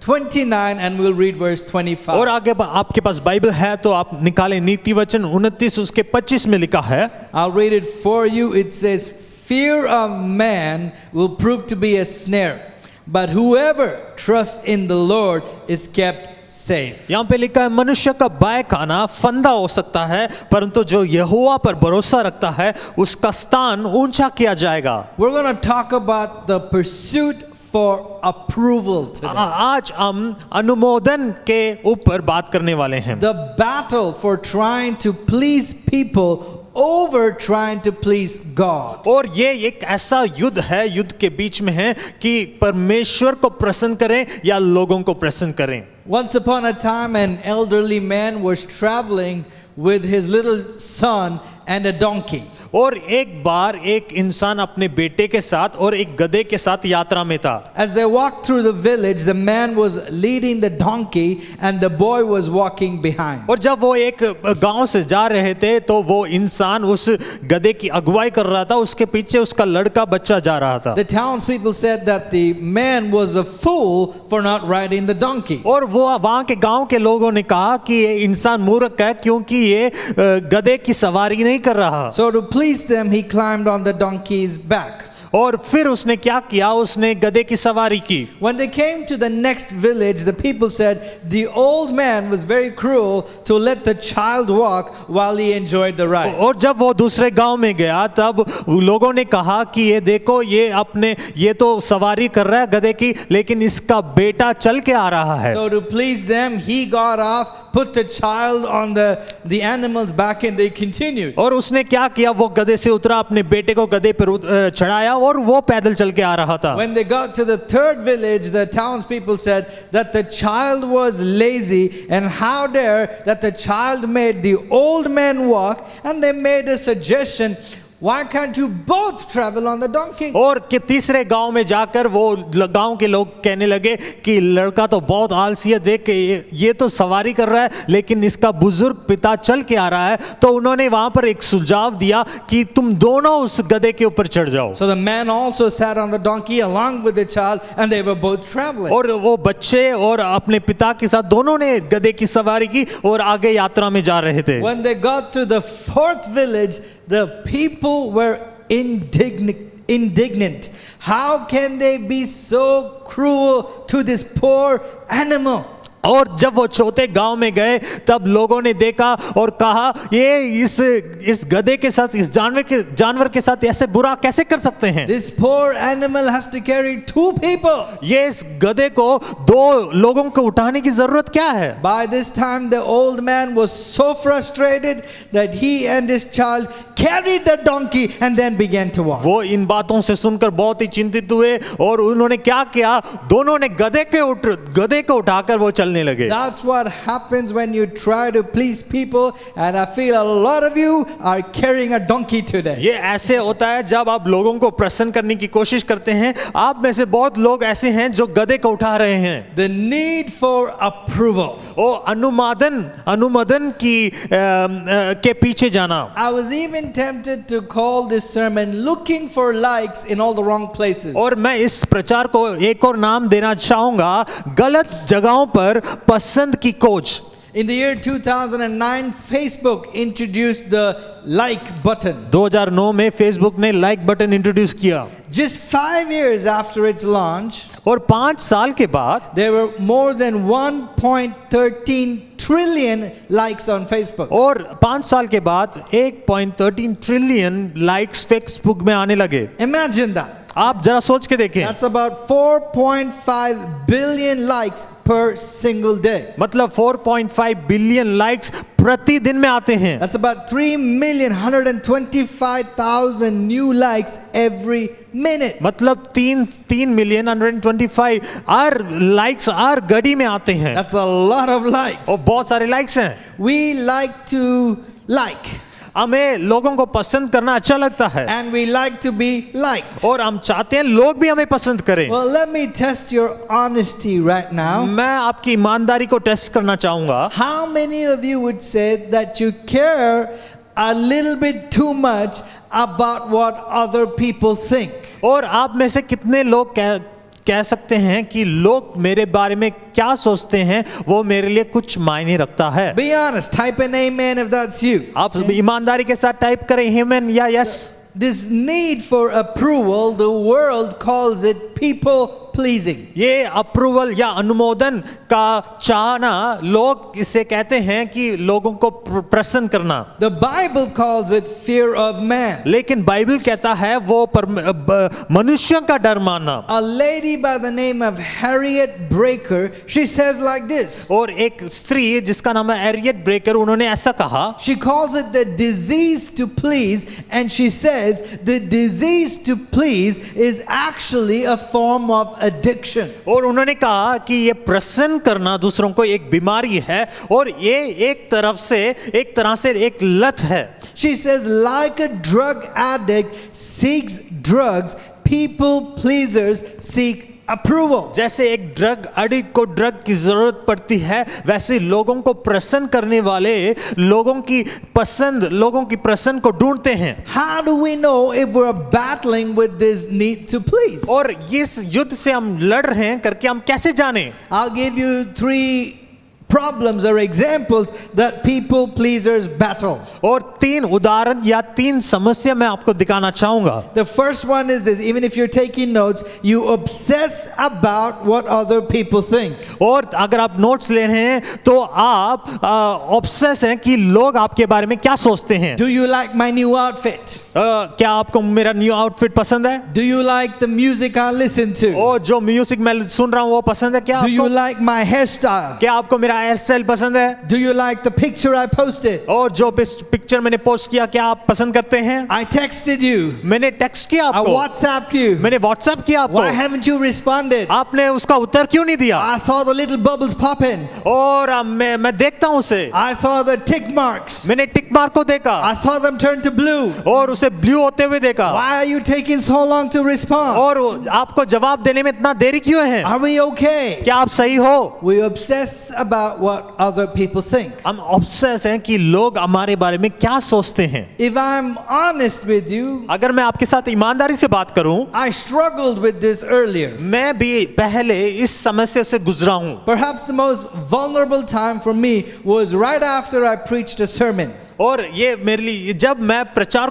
D: 29 and we'll read verse 25.
E: और आगे आपके पास बाइबल है तो आप निकालें नीति वचन 29 उसके 25 में लिखा है।
D: I'll read it for you. It says, "Fear of man will prove to be a snare, but whoever trusts in the Lord is kept safe."
E: यहाँ पे लिखा है मनुष्य का भय खाना फंदा हो सकता है परंतु जो यहोवा पर भरोसा रखता है उसका स्थान ऊंचा किया जाएगा।
D: We're going to talk about the pursuit for approval today.
E: आज हम अनुमोदन के ऊपर बात करने वाले हैं।
D: The battle for trying to please people over trying to please God.
E: और ये एक ऐसा युद्ध है, युद्ध के बीच में है कि परमेश्वर को प्रसन्न करें या लोगों को प्रसन्न करें।
D: Once upon a time, an elderly man was traveling with his little son and a donkey.
E: और एक बार एक इंसान अपने बेटे के साथ और एक गधे के साथ यात्रा में था।
D: As they walked through the village, the man was leading the donkey and the boy was walking behind.
E: और जब वो एक गांव से जा रहे थे तो वो इंसान उस गधे की अगुवाई कर रहा था, उसके पीछे उसका लड़का बच्चा जा रहा था।
D: The townspeople said that the man was a fool for not riding the donkey.
E: और वो वहां के गांव के लोगों ने कहा कि ये इंसान मूर्ख है क्योंकि ये गधे की सवारी नहीं कर रहा।
D: So to please them, he climbed on the donkey's back.
E: और फिर उसने क्या किया, उसने गधे की सवारी की।
D: When they came to the next village, the people said the old man was very cruel to let the child walk while he enjoyed the ride.
E: और जब वो दूसरे गांव में गया तब लोगों ने कहा कि ये देखो ये तो सवारी कर रहा है गधे की, लेकिन इसका बेटा चल के आ रहा है।
D: So to please them, he got off, put the child on the animal's back, and they continued.
E: और उसने क्या किया, वो गधे से उतरा, अपने बेटे को गधे पर चढ़ाया और वो पैदल चल के आ रहा था।
D: When they got to the third village, the townspeople said that the child was lazy, and how dare that the child made the old man walk, and they made a suggestion, why can't you both travel on the donkey?
E: और कि तीसरे गांव में जाकर वो गांव के लोग कहने लगे कि लड़का तो बहुत आलसी है, देख के ये तो सवारी कर रहा है लेकिन इसका बुजुर्ग पिता चल के आ रहा है। तो उन्होंने वहां पर एक सुझाव दिया कि तुम दोनों उस गधे के ऊपर चढ़ जाओ।
D: So the man also sat on the donkey along with the child, and they were both traveling.
E: और वो बच्चे और अपने पिता के साथ दोनों ने गधे की सवारी की और आगे यात्रा में जा रहे थे।
D: When they got to the fourth village, the people were indignant. How can they be so cruel to this poor animal?
E: और जब वो चौथे गांव में गए तब लोगों ने देखा और कहा ये इस गधे के साथ, इस जानवर के साथ ऐसे बुरा कैसे कर सकते हैं।
D: This poor animal has to carry two people.
E: ये इस गधे को दो लोगों को उठाने की जरूरत क्या है।
D: By this time the old man was so frustrated that he and his child carried the donkey and then began to walk.
E: वो इन बातों से सुनकर बहुत ही चिंतित हुए और उन्होंने क्या किया, दोनों ने गधे को उठाकर वो चलने लगे।
D: That's what happens when you try to please people, and I feel a lot of you are carrying a donkey today.
E: ये ऐसे होता है जब आप लोगों को प्रसन्न करने की कोशिश करते हैं। आप में से बहुत लोग ऐसे हैं जो गधे को उठा रहे हैं।
D: The need for approval.
E: ओ अनुमोदन की के पीछे जाना।
D: I was even tempted to call this sermon looking for likes in all the wrong places.
E: और मैं इस प्रचार को एक और नाम देना चाहूंगा, गलत जगहों पर पसंद की खोज।
D: In the year 2009, Facebook introduced the like button.
E: 2009 में फेसबुक ने लाइक बटन इंट्रोड्यूस किया।
D: Just 5 years after its launch,
E: और 5 साल के बाद
D: there were more than 1.13 trillion likes on Facebook.
E: और 5 साल के बाद 1.13 ट्रिलियन लाइक्स फेसबुक में आने लगे।
D: Imagine that.
E: आप जरा सोच के देखें,
D: That's about 4.5 billion likes per single day.
E: मतलब 4.5 बिलियन लाइक्स प्रतिदिन में आते हैं।
D: That's about 3,125,000 new likes every minute.
E: मतलब 3 मिलियन 125 लाइक्स हर घड़ी में आते हैं।
D: That's a lot of likes.
E: और बहुत सारे लाइक्स हैं।
D: We like to like,
E: हमें लोगों को पसंद करना अच्छा लगता है
D: and we like to be liked.
E: और हम चाहते हैं लोग भी हमें पसंद करें।
D: Well, let me test your honesty right now.
E: मैं आपकी ईमानदारी को टेस्ट करना चाहूंगा।
D: How many of you would say that you care a little bit too much about what other people think?
E: और आप में से कितने लोग कह सकते हैं कि लोग मेरे बारे में क्या सोचते हैं वो मेरे लिए कुछ मायने रखता है।
D: Be honest. Type an amen if that's you.
E: आप ईमानदारी के साथ टाइप करें amen या yes।
D: This need for approval, the world calls it people pleasing.
E: ये अप्रूवल या अनुमोदन का चाहना, लोग इसे कहते हैं कि लोगों को प्रसन्न करना।
D: The Bible calls it fear of man.
E: लेकिन बाइबल कहता है वो मनुष्य का डर मानना।
D: A lady by the name of Harriet Breaker, she says like this.
E: और एक स्त्री जिसका नाम है हैरियट ब्रेकर, उन्होंने ऐसा कहा।
D: She calls it the disease to please, and she says the disease to please is actually a form of addiction.
E: और उन्होंने कहा कि ये प्रसन्न करना दूसरों को एक बीमारी है और ये एक तरह से एक लत है।
D: She says, like a drug addict seeks drugs, people pleasers seek approval.
E: जैसे एक ड्रग एडिक्ट को ड्रग की जरूरत पड़ती है, वैसे लोगों को प्रसन्न करने वाले लोगों की प्रसन्न को ढूंढते हैं।
D: How do we know if we're battling with this need to please?
E: और इस युद्ध से हम लड़ रहे हैं करके हम कैसे जाने?
D: I'll give you 3 problems or examples that people pleasers battle.
E: और 3 उदाहरण या 3 समस्या मैं आपको दिखाना चाहूंगा।
D: The first one is this: even if you're taking notes, you obsess about what other people think.
E: और अगर आप नोट्स ले रहे हैं तो आप ऑब्सेस हैं कि लोग आपके बारे में क्या सोचते हैं।
D: Do you like my new outfit?
E: क्या आपको मेरा न्यू आउटफिट पसंद है?
D: Do you like the music I listen to?
E: और जो म्यूजिक मैं सुन रहा हूँ वो पसंद है क्या
D: Do you
E: आपको?
D: like my hairstyle?
E: क्या आपको मेरा हेयर स्टाइल पसंद है?
D: Do you like the picture I posted?
E: और जो पिक्चर मैंने पोस्ट किया क्या आप पसंद करते हैं?
D: I texted you.
E: मैंने टेक्स्ट किया
D: I
E: आपको,
D: WhatsApped you.
E: मैंने व्हाट्सएप किया आपको,
D: Why haven't you responded?
E: आपने उसका उत्तर क्यों नहीं दिया?
D: I saw the little bubbles popping.
E: और मैं देखता हूँ उसे,
D: I saw the tick marks.
E: मैंने टिक मार्क को देखा
D: I saw them turn to blue.
E: और उसे ब्लू होते हुए देखा।
D: Why are you taking so long to respond?
E: और आपको जवाब देने में इतना देरी क्यों है?
D: Are we okay?
E: क्या आप सही हो?
D: We obsess about what other people think.
E: हम ऑब्सेस हैं कि लोग हमारे बारे में क्या सोचते हैं।
D: If I'm honest with you,
E: अगर मैं आपके साथ ईमानदारी से बात करूं,
D: I struggled with this earlier.
E: मैं भी पहले इस समस्या से गुजरा हूं।
D: Perhaps the most vulnerable time for me was right after I preached a sermon.
E: और ये मेरे लिए जब मैं प्रचार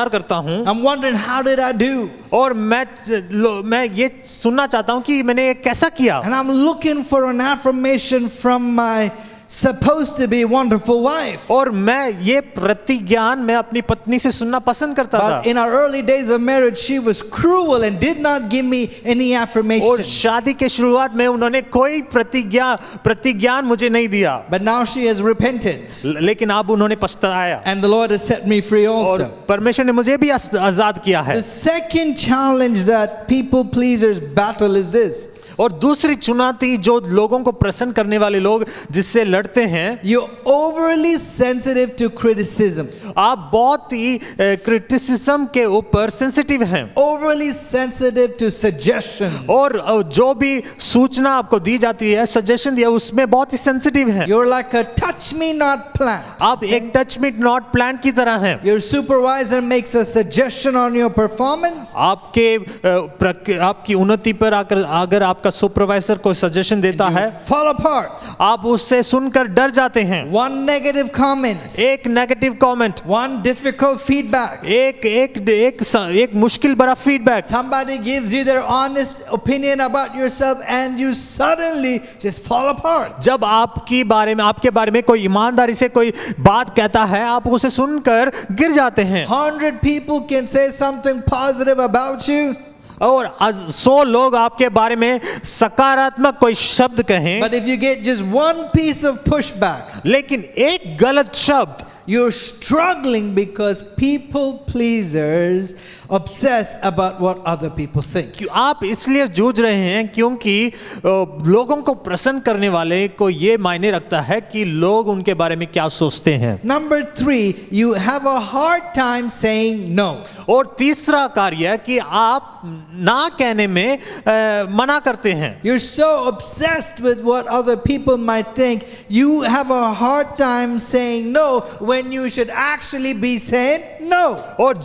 E: करता हूं
D: I'm wondering, how did I do?
E: और मैं ये सुनना चाहता हूं कि मैंने ये कैसा किया।
D: And I'm looking for an affirmation from my supposed to be wonderful wife.
E: और मैं ये प्रतिज्ञान मैं अपनी पत्नी से सुनना पसंद करता था।
D: But in our early days of marriage, she was cruel and did not give me any
E: और
D: affirmation.
E: शादी के शुरुआत में उन्होंने कोई प्रतिज्ञान मुझे नहीं दिया।
D: But now she has repented.
E: लेकिन अब उन्होंने पछताया
D: And the Lord has set me free
E: और
D: also.
E: परमेश्वर ने मुझे भी आजाद किया है।
D: The second challenge that people pleasers battle is this:
E: और दूसरी चुनौती जो लोगों को प्रसन्न करने वाले लोग जिससे लड़ते हैं,
D: you're overly sensitive to criticism.
E: आप बहुत ही क्रिटिसिज्म के ऊपर सेंसिटिव हैं
D: Overly sensitive to suggestion.
E: और जो भी सूचना आपको दी जाती है, सजेशन दिया, उसमें बहुत ही सेंसिटिव हैं।
D: You're like a touch me not plant.
E: आप एक टच मी नॉट प्लांट की तरह हैं।
D: Your supervisor makes a suggestion on your performance.
E: आपकी उन्नति पर अगर आपका सुपरवाइजर कोई सजेशन देता है,
D: Fall apart.
E: आप उससे सुनकर डर जाते हैं।
D: One negative comment.
E: एक negative comment,
D: One difficult feedback.
E: एक मुश्किल भरा feedback,
D: Somebody gives you their honest opinion about yourself and you suddenly just fall apart.
E: जब आपके बारे में कोई ईमानदारी से कोई बात कहता है, आप उसे सुनकर गिर जाते हैं।
D: 100 people can say something positive about you,
E: और 100 लोग आपके बारे में सकारात्मक कोई शब्द कहें,
D: but if you get just one piece of pushback,
E: लेकिन एक गलत शब्द,
D: you're struggling because people pleasers obsess about what other people think.
E: आप इसलिए जूझ रहे हैं क्योंकि लोगों को प्रसन्न करने वाले को ये मायने रखता है कि लोग उनके बारे में क्या सोचते हैं।
D: Number 3, you have a hard time saying no.
E: और तीसरा कार्य है कि आप ना कहने में मना करते हैं।
D: You're so obsessed with what other people might think, you have a hard time saying no when you should actually be saying no.
E: और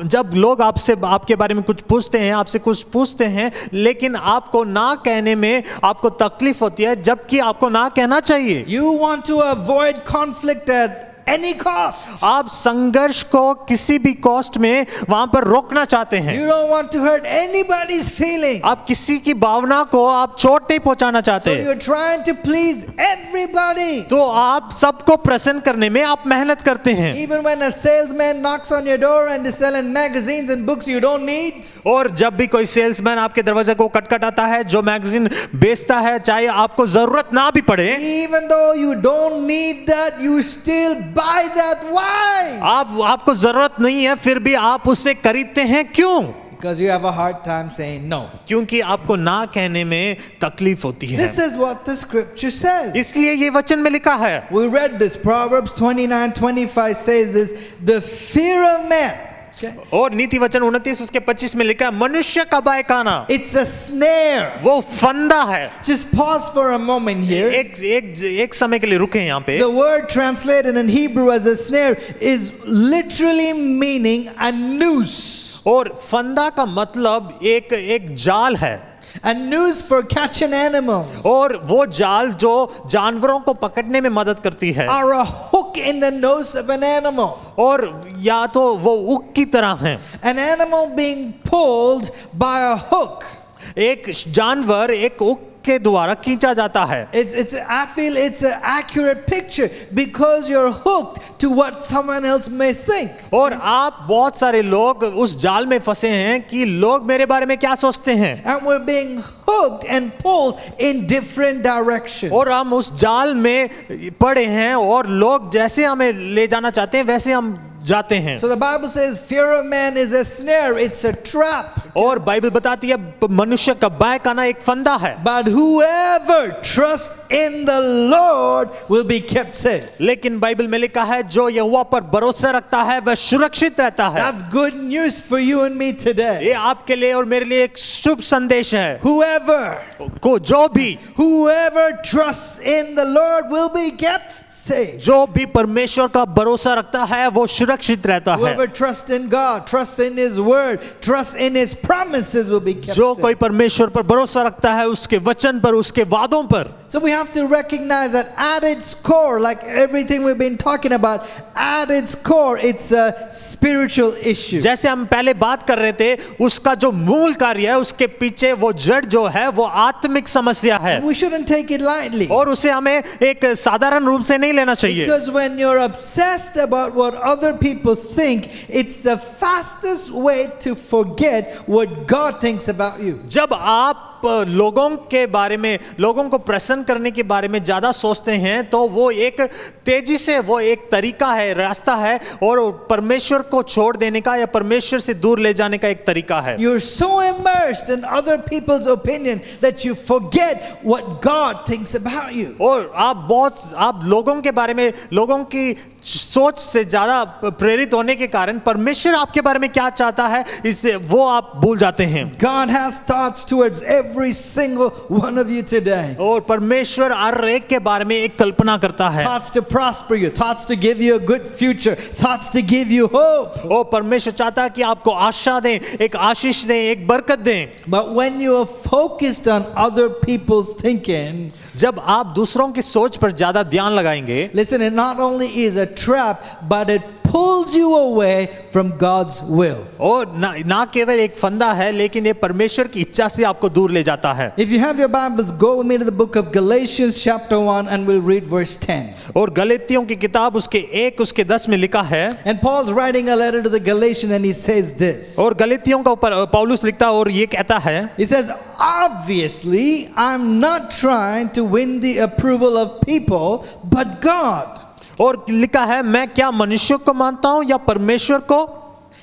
E: जब लोग आपके बारे में कुछ पूछते हैं, आपसे कुछ पूछते हैं, लेकिन आपको ना कहने में आपको तकलीफ होती है, जबकि आपको ना कहना चाहिए।
D: You want to avoid conflict at any cost.
E: आप संघर्ष को किसी भी कॉस्ट में वहां पर रोकना चाहते हैं।
D: You don't want to hurt anybody's feeling.
E: आप किसी की भावना को आप चोट नहीं पहुंचाना
D: So
E: चाहते।
D: you're trying to please everybody.
E: तो आप सबको प्रसन्न करने में आप मेहनत करते हैं।
D: Even when a salesman knocks on your door and is selling magazines and books you don't need.
E: और जब भी कोई सेल्समैन आपके दरवाजे को खटखटाता है, जो मैगजीन बेचता है, चाहे आपको जरूरत ना भी पड़े,
D: Even though you don't need that, you still buy that. Why?
E: आपको जरूरत नहीं है, फिर भी आप उससे खरीदते हैं। क्यों?
D: because you have a hard time saying no.
E: क्योंकि आपको ना कहने में तकलीफ होती है।
D: This is what the scripture says.
E: इसलिए ये वचन में लिखा है,
D: We read this. Proverbs 29:25 says this, the fear of man. Okay?
E: और नीति वचन 29 उसके 25 में लिखा है, मनुष्य का बायकाना
D: It's a snare.
E: वो फंदा है।
D: Just pause for a moment here.
E: एक समय के लिए रुके यहाँ पे।
D: The word translated in Hebrew as a snare is literally meaning a noose.
E: और फंदा का मतलब एक जाल है।
D: A noose for catching animals.
E: और वो जाल जो जानवरों को पकड़ने में मदद करती है।
D: Or a hook in the nose of an animal.
E: और या तो वो उक की तरह है।
D: An animal being pulled by a hook.
E: एक जानवर एक उक के द्वारा खींचा जाता है।
D: I feel it's an accurate picture because you're hooked to what someone else may think.
E: और आप बहुत सारे लोग उस जाल में फंसे हैं कि लोग मेरे बारे में क्या सोचते हैं।
D: And we're being hooked and pulled in different directions.
E: और हम उस जाल में पड़े हैं और लोग जैसे हमें ले जाना चाहते हैं वैसे हम जाते हैं।
D: So the Bible says fear of man is a snare, it's a trap.
E: और बाइबल बताती है मनुष्य का बायकाना एक फंदा है।
D: But whoever trusts in the Lord will be kept safe.
E: लेकिन बाइबल में लिखा है जो यहोवा पर भरोसा रखता है वह सुरक्षित रहता है।
D: That's good news for you and me today.
E: ये आपके लिए और मेरे लिए एक शुभ संदेश है।
D: Whoever trusts in the Lord will be kept safe.
E: जो भी परमेश्वर का भरोसा रखता है वो सुरक्षित रहता है।
D: Whoever trusts in God, trusts in His word, trusts in His promises will be kept
E: जो
D: safe.
E: कोई परमेश्वर पर भरोसा रखता है उसके वचन पर उसके वादों पर।
D: So we have to recognize that at its core, like everything we've been talking about, at its core, it's a spiritual issue.
E: जैसे हम पहले बात कर रहे थे उसका जो मूल कार्य है उसके पीछे वो जड़ जो है वो आत्मिक समस्या है।
D: We shouldn't take it lightly.
E: और उसे हमें एक साधारण रूप से नहीं लेना चाहिए।
D: Because when you're obsessed about what other people think, it's the fastest way to forget what God thinks about you.
E: जब आप लोगों के बारे में लोगों को प्रसन्न करने के बारे में ज्यादा सोचते हैं तो वो एक तेजी से वो एक तरीका है, रास्ता है और परमेश्वर को छोड़ देने का या परमेश्वर से दूर ले जाने का एक तरीका है।
D: You're so immersed in other people's opinion that you forget what God thinks about you.
E: और आप लोगों के बारे में लोगों की सोच से ज्यादा प्रेरित होने के कारण परमेश्वर आपके बारे में क्या चाहता है इससे वो आप भूल जाते हैं।
D: God has thoughts towards every single one of you today.
E: और परमेश्वर हर एक के बारे में एक कल्पना करता है।
D: Thoughts to prosper you, thoughts to give you a good future, thoughts to give you hope.
E: और परमेश्वर चाहता है कि आपको आशा दें, एक आशीष दें, एक बरकत दें।
D: But when you are focused on other people's thinking,
E: जब आप दूसरों की सोच पर ज्यादा ध्यान लगाएंगे,
D: listen, it not only is a trap, but it pulls you away from God's will.
E: और ना केवल एक फंदा है लेकिन ये परमेश्वर की इच्छा से आपको दूर ले जाता है।
D: If you have your Bibles, go with me to the book of Galatians chapter 1 and we'll read verse 10.
E: और गलातियों की किताब उसके 1 उसके 10 में लिखा है।
D: And Paul's writing a letter to the Galatians and he says this.
E: और गलातियों का ऊपर पौलुस लिखता है और ये कहता है,
D: He says, obviously, I'm not trying to win the approval of people, but God.
E: और लिखा है मैं क्या मनुष्य को मानता हूं या परमेश्वर को।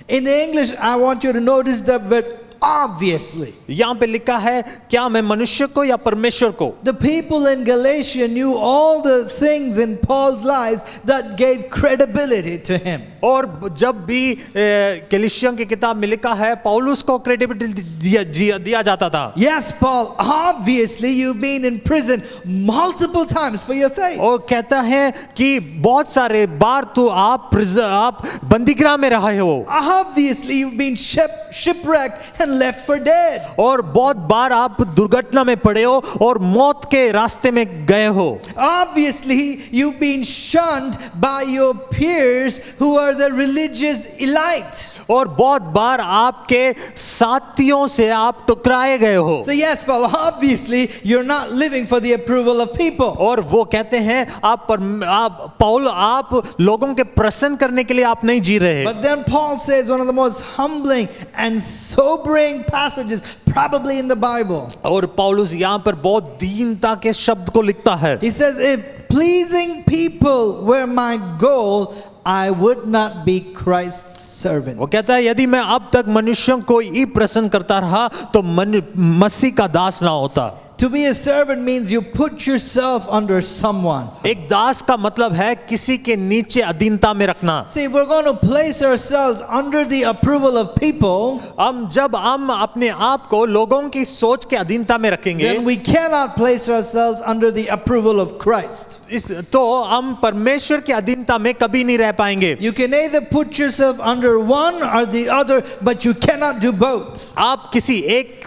D: In the English, I want you to notice the word obviously.
E: यहां पे लिखा है क्या मैं मनुष्य को या परमेश्वर को।
D: The people in Galatia knew all the things in Paul's lives that gave credibility to him.
E: और जब भी गलातियों की किताब में लिखा है पौलुस को क्रेडिबिलिटी दिया जाता था।
D: Yes, Paul, obviously you've been in prison multiple times for your faith.
E: और कहता है कि बहुत सारे बार तो आप बंदीगृह में रहे हो।
D: Obviously you've been shipwrecked and left for dead.
E: और बहुत बार आप दुर्घटना में पड़े हो और मौत के रास्ते में गए हो।
D: Obviously you've been shunned by your peers who are the religious elite.
E: और बहुत बार आपके साथियों से आप टकराए गए हो।
D: So yes, Paul, obviously you're not living for the approval of people.
E: और वो कहते हैं आप लोगों के प्रसन्न करने के लिए आप नहीं जी रहे।
D: But then Paul says one of the most humbling and sobering passages probably in the Bible.
E: और पौलुस यहाँ पर बहुत दीनता के शब्द को लिखता है।
D: He says, if pleasing people were my goal, I would not be Christ's servant.
E: वो कहता है यदि मैं अब तक मनुष्यों को ही प्रसन्न करता रहा तो मसीह का दास ना होता।
D: To be a servant means you put yourself under someone.
E: एक दास का मतलब है किसी के नीचे अधीनता में रखना।
D: See, if we're going to place ourselves under the approval of people,
E: जब हम अपने आप को लोगों की सोच के अधीनता में रखेंगे,
D: then we cannot place ourselves under the approval of Christ.
E: तो हम परमेश्वर की अधीनता में कभी नहीं रह पाएंगे।
D: You can either put yourself under one or the other, but you cannot do both.
E: आप किसी एक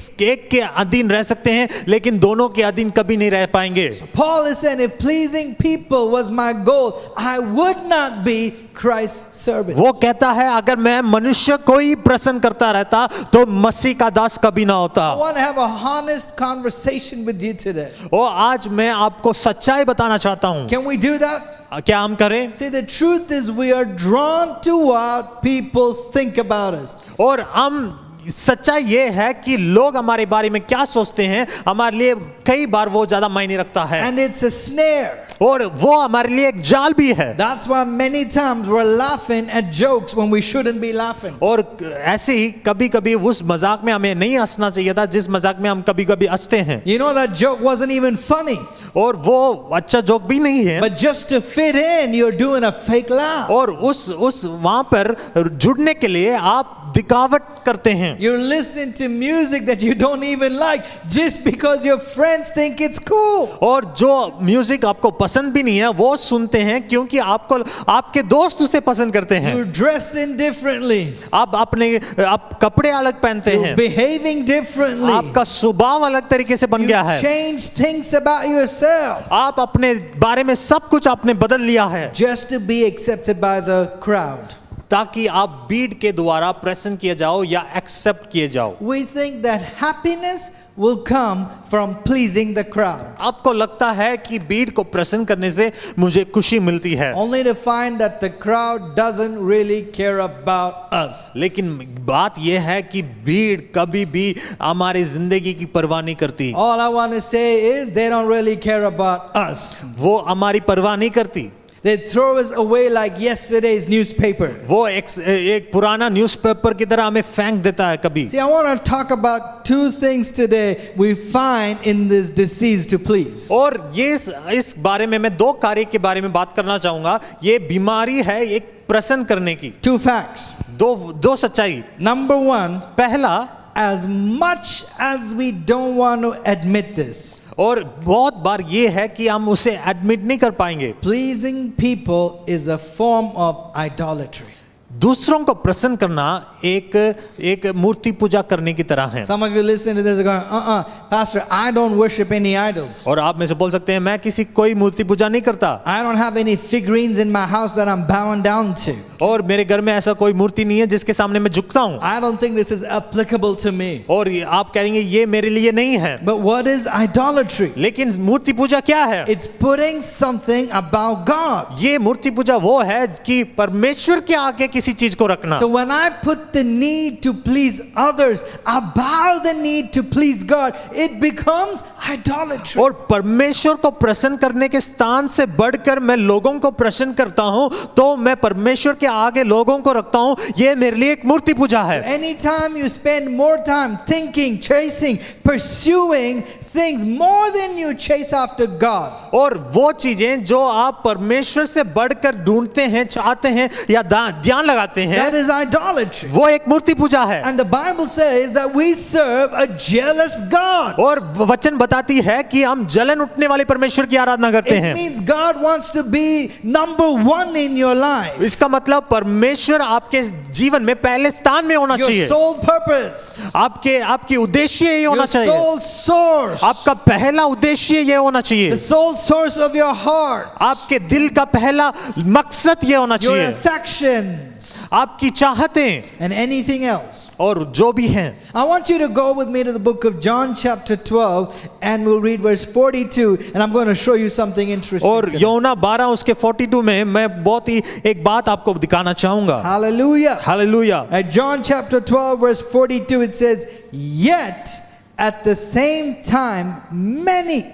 E: के अधीन रह सकते हैं लेकिन दोनों के अधीन कभी नहीं रह पाएंगे।
D: Paul is saying, if pleasing people was my goal, I would not be Christ's servant.
E: वो कहता है अगर मैं मनुष्य को ही प्रसन्न करता रहता तो मसीह का दास कभी ना होता।
D: I want to have a honest conversation with you today.
E: और आज मैं आपको सच्चाई बताना चाहता हूँ।
D: Can we do that?
E: क्या हम करें?
D: See, the truth is we are drawn to what people think about us.
E: और हम सच्चाई ये है कि लोग हमारे बारे में क्या सोचते हैं हमारे लिए कई बार वो ज्यादा मायने रखता है,
D: And it's a snare.
E: और वो हमारे लिए एक जाल भी है।
D: That's why many times we're laughing at jokes when we shouldn't be laughing.
E: और ऐसे ही कभी कभी उस मजाक में हमें नहीं हंसना चाहिए था जिस मजाक में हम कभी कभी हंसते हैं,
D: You know that joke wasn't even funny,
E: और वो अच्छा जोक भी नहीं है,
D: but just to fit in, you're doing a fake laugh.
E: और उस वहां पर जुड़ने के लिए आप दिखावट करते हैं।
D: You're listening to music that you don't even like just because your friends think it's cool.
E: और जो म्यूजिक आपको पसंद भी नहीं है वो सुनते हैं क्योंकि आपके दोस्त उसे पसंद करते हैं।
D: You're dressing differently.
E: आप कपड़े अलग पहनते
D: You're
E: हैं,
D: behaving differently.
E: आपका स्वभाव अलग तरीके से बन
D: You
E: गया है,
D: change things about yourself
E: आप अपने बारे में सब कुछ आपने बदल लिया है
D: just to be accepted by the crowd.
E: ताकि आप भीड़ के द्वारा प्रसन्न किए जाओ या एक्सेप्ट किए जाओ।
D: We think that happiness will come from pleasing the crowd,
E: आपको लगता है कि भीड़ को प्रसन्न करने से मुझे खुशी मिलती है,
D: only to find that the crowd doesn't really care about us.
E: लेकिन बात यह है कि भीड़ कभी भी हमारी जिंदगी की परवाह नहीं करती।
D: All I want to say is they don't really care about us.
E: वो हमारी परवाह नहीं करती,
D: They throw us away like yesterday's newspaper.
E: वो एक पुराना न्यूज़पेपर की तरह हमें फेंक देता है कभी।
D: See, I want to talk about two things today we find in this disease to please.
E: और ये इस बारे में मैं दो कार्य के बारे में बात करना चाहूंगा। ये बीमारी है एक प्रसन्न करने की।
D: Two facts.
E: दो सच्चाई।
D: Number one,
E: पहला,
D: as much as we don't want to admit this,
E: और बहुत बार ये है कि हम उसे एडमिट नहीं कर पाएंगे,
D: pleasing people is a form of idolatry.
E: दूसरों को प्रसन्न करना एक मूर्ति पूजा करने की तरह है।
D: Some of you listen to this are going, Pastor, I don't worship any idols.
E: और आप में से बोल सकते हैं मैं किसी कोई मूर्ति पूजा नहीं करता,
D: I don't have any figurines in my house that I'm bowing down to.
E: और मेरे घर में ऐसा कोई मूर्ति नहीं है जिसके सामने मैं झुकता हूँ।
D: I don't think this is applicable to me.
E: और आप कहेंगे ये मेरे लिए नहीं है।
D: But what is idolatry?
E: लेकिन मूर्ति पूजा क्या है?
D: It's putting something about God.
E: ये मूर्ति पूजा वो है कि परमेश्वर के आगे किसी चीज को रखना।
D: So when I put the need to please others above the need to please God, it becomes idolatry.
E: और परमेश्वर को प्रसन्न करने के स्थान से बढ़कर मैं लोगों को प्रसन्न करता हूं तो मैं परमेश्वर के आगे लोगों को रखता हूं, ये मेरे लिए एक मूर्ति पूजा है।
D: Anytime you spend more time thinking, chasing, pursuing things more than you chase after God,
E: और वो चीजें जो आप परमेश्वर से बढ़कर ढूंढते हैं, चाहते हैं या ध्यान लगाते हैं,
D: that is idolatry.
E: वो एक मूर्ति पूजा है।
D: And the Bible says that we serve a jealous God.
E: और वचन बताती है कि हम जलन उठने वाले परमेश्वर की आराधना करते
D: It
E: हैं।
D: means God wants to be number one in your life.
E: इसका मतलब परमेश्वर आपके जीवन में पहले स्थान में होना
D: Your
E: चाहिए।
D: sole purpose,
E: आपकी उद्देश्य यही होना
D: your
E: चाहिए।
D: sole source,
E: आपका पहला उद्देश्य ये होना चाहिए।
D: the sole source of your heart,
E: आपके दिल का पहला मकसद ये होना
D: your
E: चाहिए।
D: affections,
E: आपकी चाहतें
D: and anything else.
E: और जो भी हैं।
D: I want you to go with me to the book of John chapter 12 and we'll read verse 42 and I'm going to show you something interesting
E: और
D: today.
E: यूहन्ना 12 उसके 42 में मैं बहुत ही एक बात आपको दिखाना चाहूंगा।
D: Hallelujah.
E: Hallelujah.
D: At John chapter 12 verse 42 it says, yet at the same time many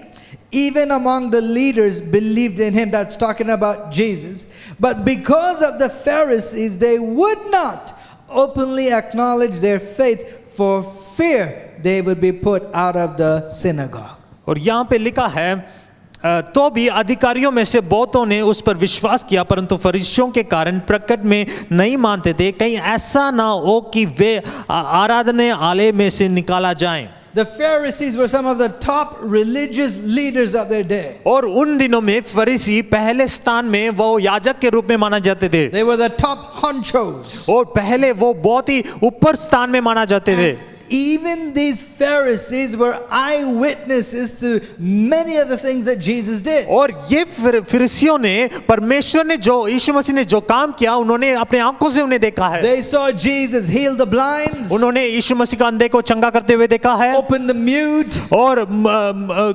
D: even among the leaders believed in him. That's talking about Jesus. But because of the Pharisees, they would not openly acknowledge their faith for fear they would be put out of the synagogue.
E: और यहाँ पे लिखा है तो भी अधिकारियों में से बहुतों ने उस पर विश्वास किया, परंतु फरीसियों के कारण प्रकट में नहीं मानते थे, कहीं ऐसा ना हो कि वे आराधनालय में से निकाला जाएं।
D: The Pharisees were some of the top religious leaders of their day.
E: और उन दिनों में फरीसी पहले स्थान में वो याजक के रूप में माना जाते थे,
D: They were the top honchos.
E: और पहले वो बहुत ही ऊपर स्थान में माना जाते थे।
D: Even these Pharisees were eyewitnesses to many of the things that Jesus did.
E: और ये फरीसियों ने परमेश्वर ने जो यीशु मसीह ने जो काम किया, उन्होंने अपने आंखों से उन्हें देखा है।
D: They saw Jesus heal the blinds,
E: उन्होंने यीशु मसीह को अंधे को चंगा करते हुए देखा है,
D: open the mute,
E: और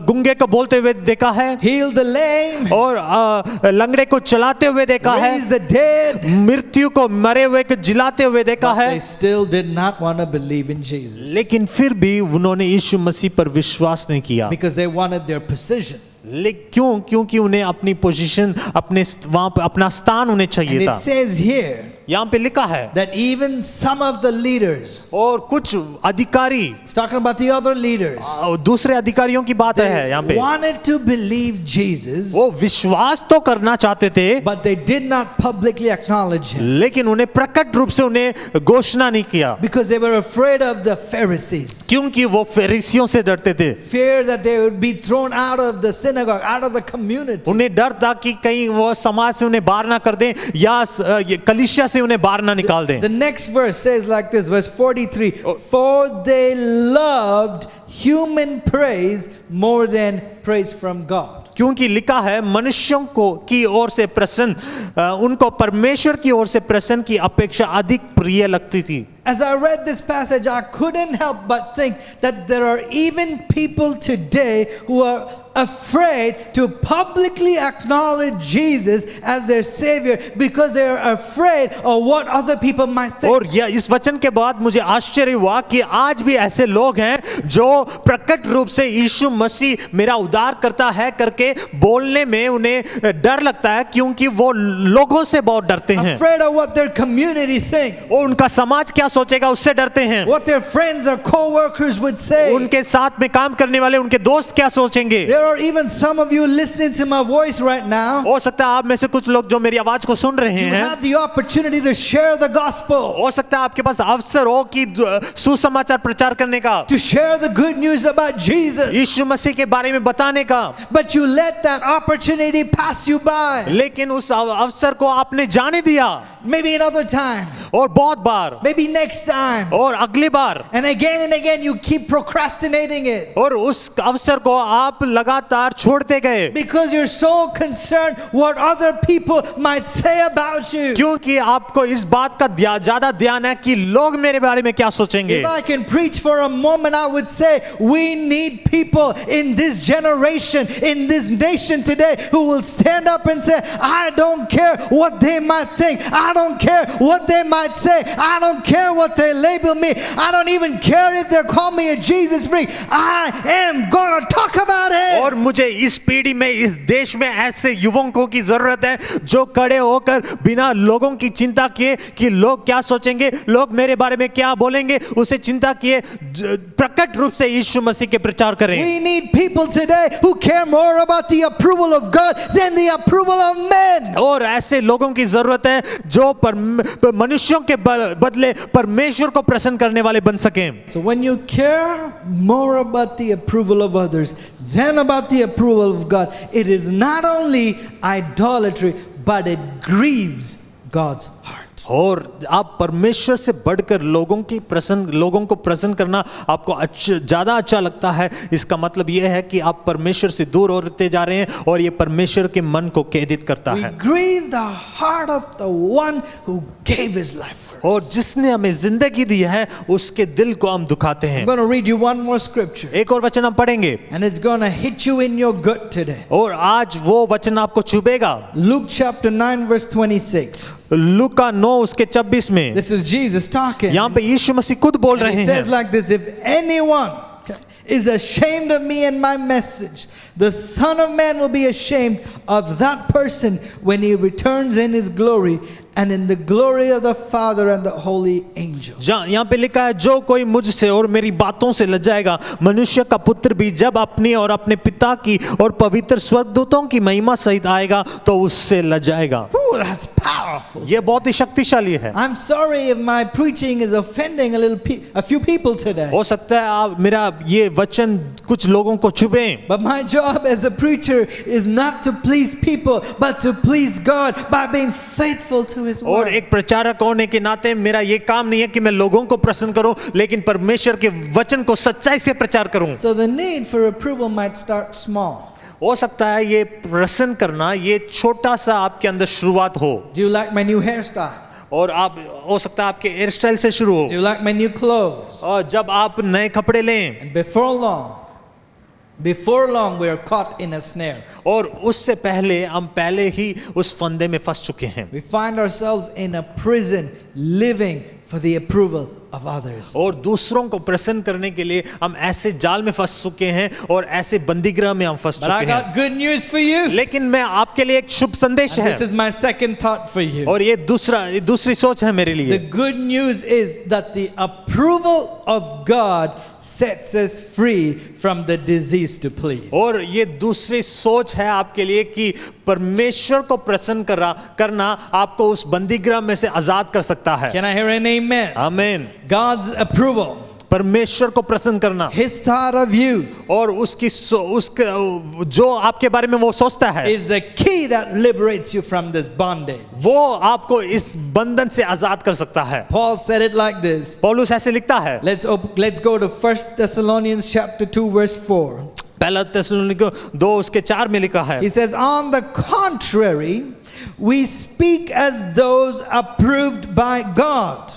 E: गूंगे को बोलते हुए देखा है,
D: heal the lame,
E: और लंगड़े को चलाते हुए देखा है,
D: raise the dead.
E: मृत्यु को मरे हुए को जिलाते हुए देखा
D: But
E: है।
D: they still did not want to believe in Jesus
E: लेकिन फिर भी उन्होंने यीशु मसीह पर विश्वास नहीं किया।
D: because they wanted their position.
E: क्यों? क्योंकि उन्हें अपनी पोजीशन, अपने वहां पर अपना स्थान उन्हें
D: And
E: चाहिए
D: it
E: था।
D: says here
E: यहाँ पे लिखा है
D: that even some of the leaders,
E: और कुछ अधिकारी,
D: it's talking about the other leaders,
E: दूसरे अधिकारियों की बात है यहाँ पे,
D: wanted to believe Jesus,
E: वो विश्वास तो करना चाहते थे,
D: but they did not publicly acknowledge him
E: लेकिन उन्हें प्रकट रूप से उन्हें घोषणा नहीं किया,
D: because they were afraid of the Pharisees.
E: क्योंकि वो फरीसियों से डरते थे।
D: Fear that they would be thrown out of the synagogue, out of the community.
E: उन्हें डर था कि कहीं वो समाज से उन्हें बाहर ना कर दें या कलीसिया से उन्हें बाहर ना निकाल दें।
D: The next verse says like this, verse 43, for they loved human praise more than praise from God.
E: क्योंकि लिखा है मनुष्यों को की ओर से प्रसन्न, उनको परमेश्वर की ओर से प्रसन्न की अपेक्षा अधिक प्रिय लगती थी।
D: As I read this passage, I couldn't help but think that there are even people today who are afraid to publicly acknowledge Jesus as their savior because they are afraid of what other people might think.
E: और यह इस वचन के बाद मुझे आश्चर्य हुआ कि आज भी ऐसे लोग हैं जो प्रकट रूप से यीशु मसीह मेरा उद्धार करता है करके बोलने में उन्हें डर लगता है, क्योंकि वो लोगों से बहुत डरते हैं।
D: Afraid of what their community think,
E: और उनका समाज क्या सोचेगा उससे डरते हैं,
D: what their friends or co-workers would say.
E: उनके साथ में काम करने वाले उनके दोस्त क्या सोचेंगे।
D: There are even some of you listening to my voice right now.
E: हो सकता है आप में से कुछ लोग जो मेरी आवाज को सुन रहे
D: You
E: हैं,
D: have the opportunity to share the gospel,
E: हो सकता है आपके पास अवसर हो कि सुसमाचार प्रचार करने का,
D: to share the good news about Jesus.
E: यीशु मसीह के बारे में बताने का,
D: But you let that opportunity pass you by.
E: लेकिन उस अवसर को आपने जाने दिया,
D: Maybe another time,
E: और बहुत बार,
D: maybe next time.
E: और अगली बार,
D: And again you keep procrastinating it
E: और उस अवसर को आप लगातार छोड़ते गए,
D: because you're so concerned what other people might say about you.
E: क्योंकि आपको इस बात का ज्यादा ध्यान है कि लोग मेरे बारे में क्या सोचेंगे।
D: If I can preach for a moment, I would say we need people in this generation, in this nation today who will stand up and say, I don't care what they might think, I don't care what they might say, I don't care what they label me, I don't even care if they call me a Jesus freak, I am gonna talk about it.
E: और मुझे इस पीढ़ी में, इस देश में ऐसे युवकों की जरूरत है जो खड़े होकर बिना लोगों की चिंता किए कि लोग क्या सोचेंगे, लोग मेरे बारे में क्या बोलेंगे, उसे चिंता किए प्रकट रूप से यीशु मसीह के प्रचार करें।
D: We need people today who care more about the approval of God than the approval of men.
E: और ऐसे लोगों की जरूरत है जो मनुष्यों के बदले परमेश्वर को प्रसन्न करने वाले बन सकें।
D: So when you care more about the approval of others than about the approval of God, it is not only idolatry, but it grieves God's heart.
E: और आप परमेश्वर से बढ़कर लोगों को प्रसन्न करना आपको ज्यादा अच्छा लगता है, इसका मतलब यह है कि आप परमेश्वर से दूर होते जा रहे हैं और ये परमेश्वर के मन को खेदित करता
D: We
E: है।
D: grieve the heart of the one who gave his life for us.
E: और जिसने हमें जिंदगी दी है उसके दिल को हम दुखाते हैं।
D: I'm going to read you one more scripture,
E: एक और वचन हम पढ़ेंगे
D: and it's going to hit you in your gut today.
E: और आज वो वचन आपको छुएगा।
D: Luke chapter 9 verse 26.
E: लूका 9 उसके 26 में
D: This is Jesus talking.
E: यहाँ पे यीशु मसीह खुद बोल
D: And
E: रहे
D: it says
E: हैं,
D: like this, if anyone is ashamed of me and my message, The Son of Man will be ashamed of that person when he returns in his glory and in the glory of the Father and the holy angels.
E: यहाँ पे लिखा है, जो कोई मुझसे और मेरी बातों से लजाएगा, मनुष्य का पुत्र भी जब अपनी और अपने पिता की और पवित्र स्वर्गदूतों की महिमा सहित आएगा तो उससे लजाएगा।
D: Ooh, that's powerful.
E: ये बहुत ही शक्तिशाली है।
D: I'm sorry if my preaching is offending a few people today.
E: हो सकता है आप मेरा ये वचन कुछ लोगों को चुभे,
D: But my job as a preacher is not to please people, but to please God by being faithful to His
E: और
D: word.
E: एक प्रचारक होने के नाते मेरा ये काम नहीं है कि मैं लोगों को प्रसन्न करूं, लेकिन परमेश्वर के वचन को सच्चाई से प्रचार करूं।
D: So the need for approval might start small.
E: हो सकता है ये प्रसन्न करना ये छोटा सा आपके अंदर शुरुआत हो,
D: Do you like my new hairstyle?
E: और आप हो सकता है आपके हेयर स्टाइल से शुरू हो,
D: Do you like my new clothes?
E: और जब आप नए कपड़े लें
D: And before long we are caught in a snare.
E: और उससे पहले हम पहले ही उस फंदे में फंस चुके हैं
D: We find ourselves in a prison living for the approval of others.
E: और दूसरों को प्रसन्न करने के लिए हम ऐसे जाल में फंस चुके हैं और ऐसे बंदीगृह में हम फंस
D: But I
E: चुके हैं।
D: got good news for you.
E: लेकिन मैं आपके लिए एक शुभ संदेश
D: And
E: है
D: this is my second thought for you.
E: और ये दूसरी सोच है मेरे
D: The
E: लिए।
D: good news is that the approval of God sets us free from the disease to please.
E: और ये दूसरी सोच है आपके लिए कि परमेश्वर को प्रसन्न करना आपको उस बंदीगृह में से आजाद कर सकता है।
D: Can I hear an amen?
E: आमीन।
D: God's approval,
E: परमेश्वर को प्रसन्न करना
D: His thought of you
E: और उसकी जो आपके बारे में वो सोचता है,
D: is the key that liberates you from this bondage.
E: वो आपको इस बंधन से आजाद कर सकता है।
D: Paul said it like this.
E: पौलुस ऐसे लिखता है,
D: Let's go to 1 Thessalonians chapter 2 verse 4.
E: पहला थिस्सलुनीके 2 उसके 4 में लिखा है,
D: He says, on the contrary, we speak as those approved by God.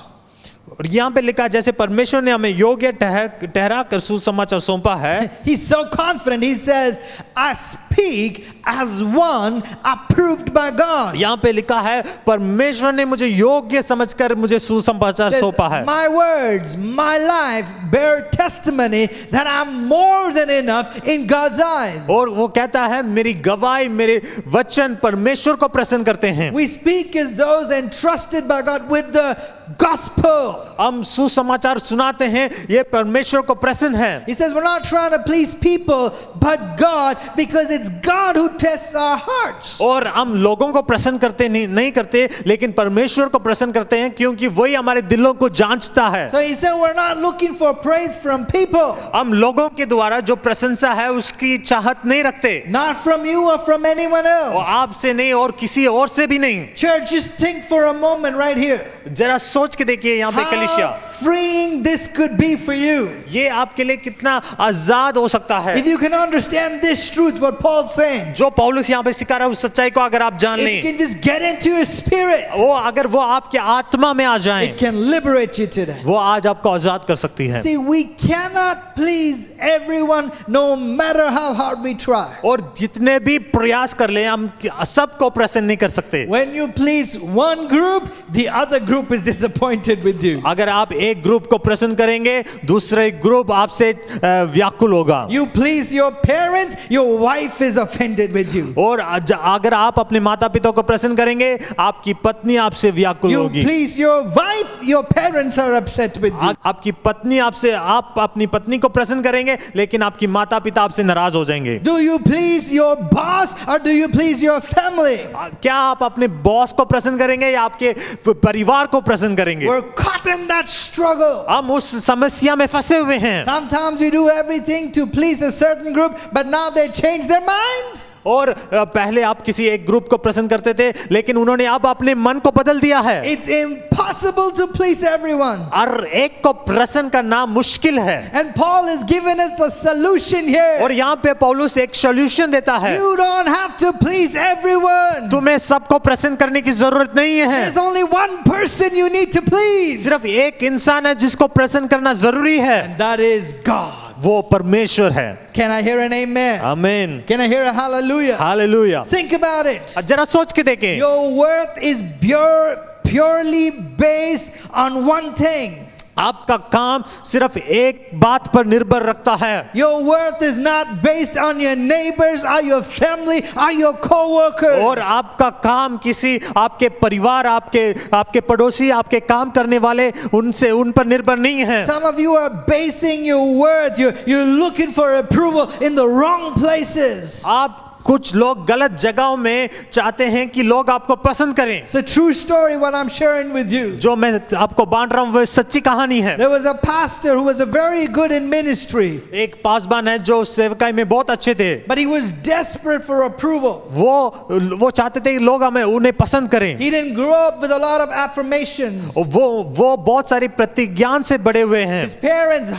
E: और यहाँ पे लिखा है जैसे परमेश्वर ने हमें योग्य ठहरा कर सुसमाचार सौंपा है।
D: He's so confident. He says, I speak as one approved by God.
E: यहाँ पे लिखा है परमेश्वर ने मुझे योग्य समझकर मुझे सुसमाचार
D: Says,
E: सौंपा है।
D: my words, my life bear testimony that I'm more than enough in God's eyes.
E: और वो कहता है मेरी गवाही मेरे वचन परमेश्वर को प्रसन्न करते हैं।
D: We speak as those entrusted by God with the gospel.
E: हम सुसमाचार सुनाते हैं, ये परमेश्वर को प्रसन्न है।
D: He says we're not trying to please people but God, because it's God who tests our hearts.
E: और हम लोगों को प्रसन्न करते नहीं करते, लेकिन परमेश्वर को प्रसन्न करते हैं क्योंकि वही हमारे दिलों को जांचता है।
D: So he said we're not looking for praise from people,
E: हम लोगों के द्वारा जो प्रशंसा है उसकी चाहत नहीं रखते,
D: not from you or from anyone
E: और
D: else.
E: आपसे नहीं और किसी और से भी नहीं।
D: Church, just think for a moment right here.
E: जरा सोच के देखिए यहाँ पे कलीसिया,
D: How freeing this could be for you.
E: ये आपके लिए कितना आजाद हो सकता है।
D: If you can understand this truth, what Paul's saying,
E: जो पौलुस यहाँ पे सिखा रहा है उस सच्चाई को अगर आप जान
D: if you
E: लें,
D: can just get into your spirit,
E: अगर वो आपके आत्मा में आ जाए,
D: it can liberate you today.
E: वो आज आपको आजाद कर सकती है।
D: See, we cannot please everyone no matter how hard we try.
E: और जितने भी प्रयास कर ले हम सबको प्रसन्न नहीं कर सकते।
D: When you please one group, the other group is disappointed with you.
E: अगर आप एक ग्रुप को प्रसन्न करेंगे, दूसरे ग्रुप आपसे व्याकुल होगा।
D: You please your parents, your wife is offended with you.
E: और अगर आप अपने माता पिता को प्रसन्न करेंगे, आपकी पत्नी आपसे व्याकुल
D: You
E: होगी।
D: please your wife, your parents are upset with you.
E: आपकी पत्नी आप अपनी पत्नी को प्रसन्न करेंगे, लेकिन आपकी माता पिता आपसे नाराज हो जाएंगे।
D: Do you please your boss or do you please your family?
E: क्या आप अपने बॉस को प्रसन्न करेंगे या आपके परिवार को प्रसन्न करेंगे?
D: We're caught in that struggle.
E: हम उस समस्या में फंसे हुए हैं।
D: Sometimes you do everything to please a certain group, but now they change their mind.
E: और पहले आप किसी एक ग्रुप को प्रसन्न करते थे, लेकिन उन्होंने अब अपने मन को बदल दिया है।
D: It's impossible to please everyone.
E: हर एक को प्रसन्न करना मुश्किल है।
D: And Paul has given us the solution here.
E: और यहाँ पे पौलुस एक सॉल्यूशन देता है।
D: You don't have to please everyone.
E: तुम्हें सबको प्रसन्न करने की जरूरत नहीं है।
D: There's only one person you need to please.
E: सिर्फ एक इंसान है जिसको प्रसन्न करना जरूरी है,
D: And that is God.
E: वो परमेश्वर है।
D: Can I hear an amen?
E: आमीन।
D: Can I hear a hallelujah?
E: Hallelujah.
D: Think about it.
E: जरा सोच के देखें,
D: Your worth is purely based on one thing.
E: आपका काम सिर्फ एक बात पर निर्भर रखता है।
D: Your worth is not based on your neighbors, or your family, or your co-workers.
E: और आपका काम किसी आपके परिवार, आपके पड़ोसी, आपके काम करने वाले उन पर निर्भर नहीं है।
D: Some of you are basing your worth, you're looking for approval in the wrong places.
E: आप कुछ लोग गलत जगहों में चाहते हैं कि लोग आपको पसंद करें।
D: It's a true story what I'm sharing with you.
E: जो मैं आपको बांट रहा हूं वो सच्ची कहानी है।
D: There was a pastor who was a very good in ministry,
E: एक पासवान है जो सेवकाई में बहुत अच्छे थे।
D: but he was desperate for approval.
E: वो चाहते थे कि लोग उन्हें पसंद करें।
D: He didn't grow up with a lot of affirmations.
E: वो बहुत सारी प्रतिज्ञान से बड़े हुए हैं।
D: His parents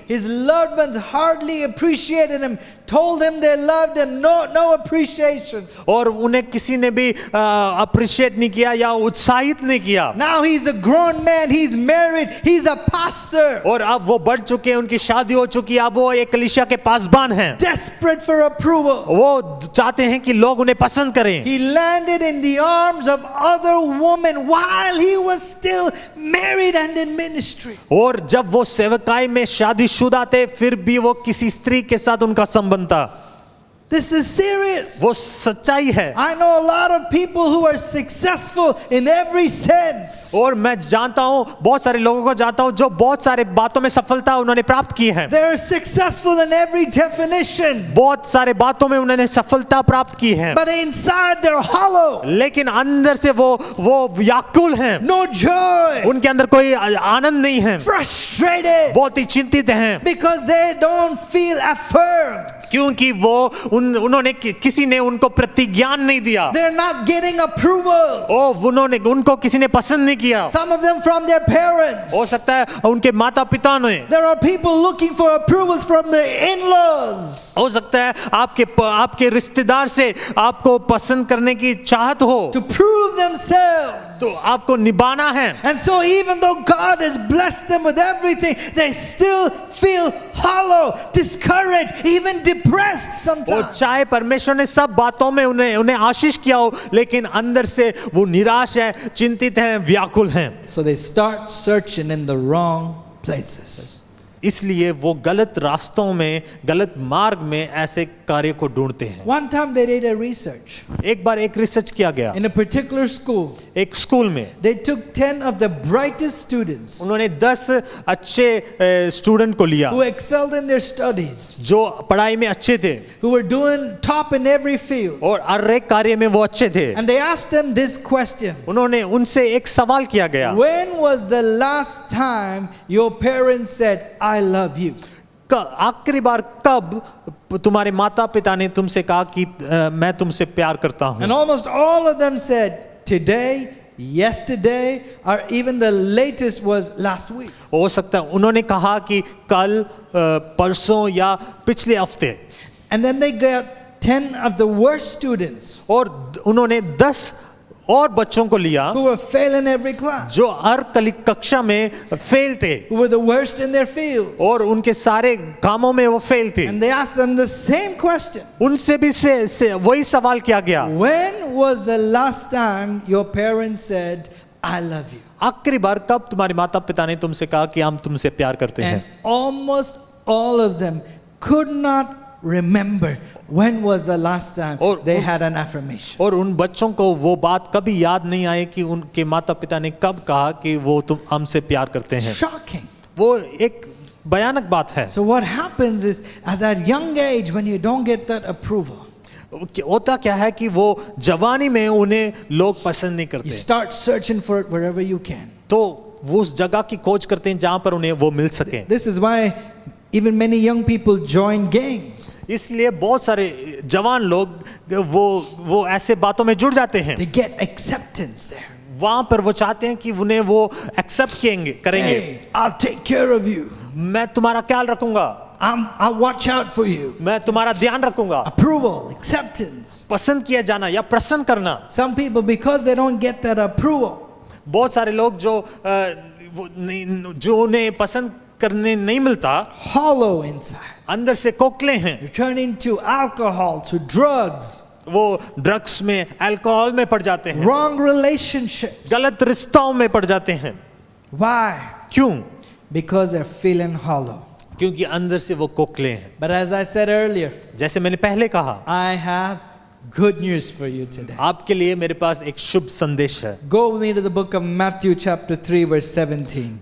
D: his loved ones hardly appreciated him, told him they loved him, no appreciation.
E: और उन्हें किसी ने भी अप्रिशिएट नहीं किया या उत्साहित नहीं किया।
D: Now he's a grown man, he's married, he's a pastor.
E: और अब वो बढ़ चुके हैं, उनकी शादी हो चुकी है, अब वो एक कलीसिया के पासबान हैं।
D: Desperate for approval.
E: वो चाहते हैं कि लोग उन्हें पसंद करें।
D: He landed in the arms of other women while he was still married and in ministry.
E: और जब वो सेवकाई में शादीशुदा थे फिर भी वो किसी स्त्री के साथ उनका संबंध था।
D: This is serious.
E: वो सच्चाई है।
D: I know a lot of people who are successful in every sense.
E: और मैं जानता हूँ, बहुत सारे लोगों को जानता हूँ जो बहुत सारे बातों में सफलता उन्होंने प्राप्त की है।
D: They're successful in every definition.
E: बहुत सारे बातों में उन्होंने सफलता प्राप्त की है।
D: But inside they're hollow.
E: लेकिन अंदर से वो व्याकुल हैं।
D: No joy.
E: उनके अंदर कोई आनंद नहीं है।
D: Frustrated.
E: बहुत ही चिंतित हैं।
D: Because they don't feel affirmed.
E: क्योंकि उन्होंने किसी ने उनको प्रतिज्ञान नहीं दिया।
D: They're not getting approvals.
E: उनको किसी ने पसंद नहीं किया।
D: Some of them from their parents.
E: हो सकता है उनके माता पिता ने।
D: There are people looking for approvals from their in-laws.
E: हो सकता है आपके रिश्तेदार से आपको पसंद करने की चाहत हो,
D: To prove themselves.
E: तो आपको निभाना है।
D: And so even though God has blessed them with everything, they still feel hollow, discouraged, even depressed
E: और
D: sometimes.
E: चाहे परमेश्वर ने सब बातों में उन्हें आशीष किया हो, लेकिन अंदर से वो निराश है, चिंतित हैं, व्याकुल हैं।
D: So they start searching in the wrong places.
E: इसलिए वो गलत रास्तों में, गलत मार्ग में ऐसे कार्य को ढूंढते हैं।
D: One time they did a research.
E: एक बार एक रिसर्च किया गया
D: In a particular school,
E: एक स्कूल में।
D: they took 10 of the brightest students
E: उन्होंने 10 अच्छे स्टूडेंट को लिया
D: who excelled in their studies,
E: जो पढ़ाई में अच्छे थे
D: who were doing top in every field.
E: और हर एक कार्य में वो अच्छे थे।
D: And they asked them this question.
E: उन्होंने उनसे एक सवाल किया गया,
D: When was the last time your parents said, I love you?
E: आखिरी बार कब तुम्हारे माता पिता ने तुमसे कहा कि मैं तुमसे प्यार करता हूं?
D: And almost all of them said, today, yesterday, or even the latest was last week.
E: हो सकता है उन्होंने कहा कि कल, परसों या पिछले हफ्ते।
D: And then they got 10 of the worst students
E: और उन्होंने 10 और बच्चों को लिया
D: who were failing every class,
E: जो हर कक्षा में फेल थे
D: who were the worst in their field.
E: और उनके सारे कामों में वो फेल थे।
D: And they asked them the same question.
E: उनसे भी वही सवाल किया गया,
D: When was the last time your parents said, I love you?
E: आखिरी बार कब तुम्हारे माता पिता ने तुमसे कहा कि हम तुमसे प्यार करते
D: And
E: हैं?
D: almost all of them could not remember when was the last time they had an affirmation.
E: और उन बच्चों को वो बात कभी याद नहीं आई कि उनके माता पिता ने कब कहा कि वो तुम हमसे प्यार करते हैं।
D: Shocking.
E: वो एक भयानक बात है।
D: So what happens is at that young age when you don't get that approval,
E: होता क्या है कि वो जवानी में उन्हें लोग पसंद नहीं
D: you
E: करते,
D: start searching for it wherever you can.
E: तो वो उस जगह की खोज करते हैं जहां पर उन्हें वो मिल सके।
D: This is why even many young people join gangs.
E: इसलिए बहुत सारे जवान लोग वो ऐसे बातों में जुड़ जाते हैं।
D: They get acceptance there.
E: वहां पर वो चाहते हैं कि उन्हें वो एक्सेप्ट करेंगे।
D: Hey, I'll take care of you.
E: मैं तुम्हारा ख्याल रखूंगा,
D: I'll watch out for you.
E: मैं तुम्हारा ध्यान रखूंगा।
D: Approval, acceptance.
E: पसंद किया जाना या प्रसन्न करना।
D: Some people, because they don't get that approval,
E: बहुत सारे लोग जो उन्हें पसंद करने नहीं मिलता,
D: hollow inside.
E: अंदर से खोखले हैं।
D: You're turning to alcohol, to drugs,
E: वो ड्रग्स में, अल्कोहल में पड़ जाते हैं,
D: wrong relationships.
E: गलत रिश्तों में पड़ जाते हैं।
D: Why?
E: क्यों?
D: because they're feeling hollow.
E: क्योंकि अंदर से वो खोखले हैं।
D: But as I said earlier,
E: जैसे मैंने पहले कहा,
D: I have good news for you today.
E: आपके लिए मेरे पास एक शुभ संदेश है।
D: Go with me to the book of Matthew chapter 3 verse 17.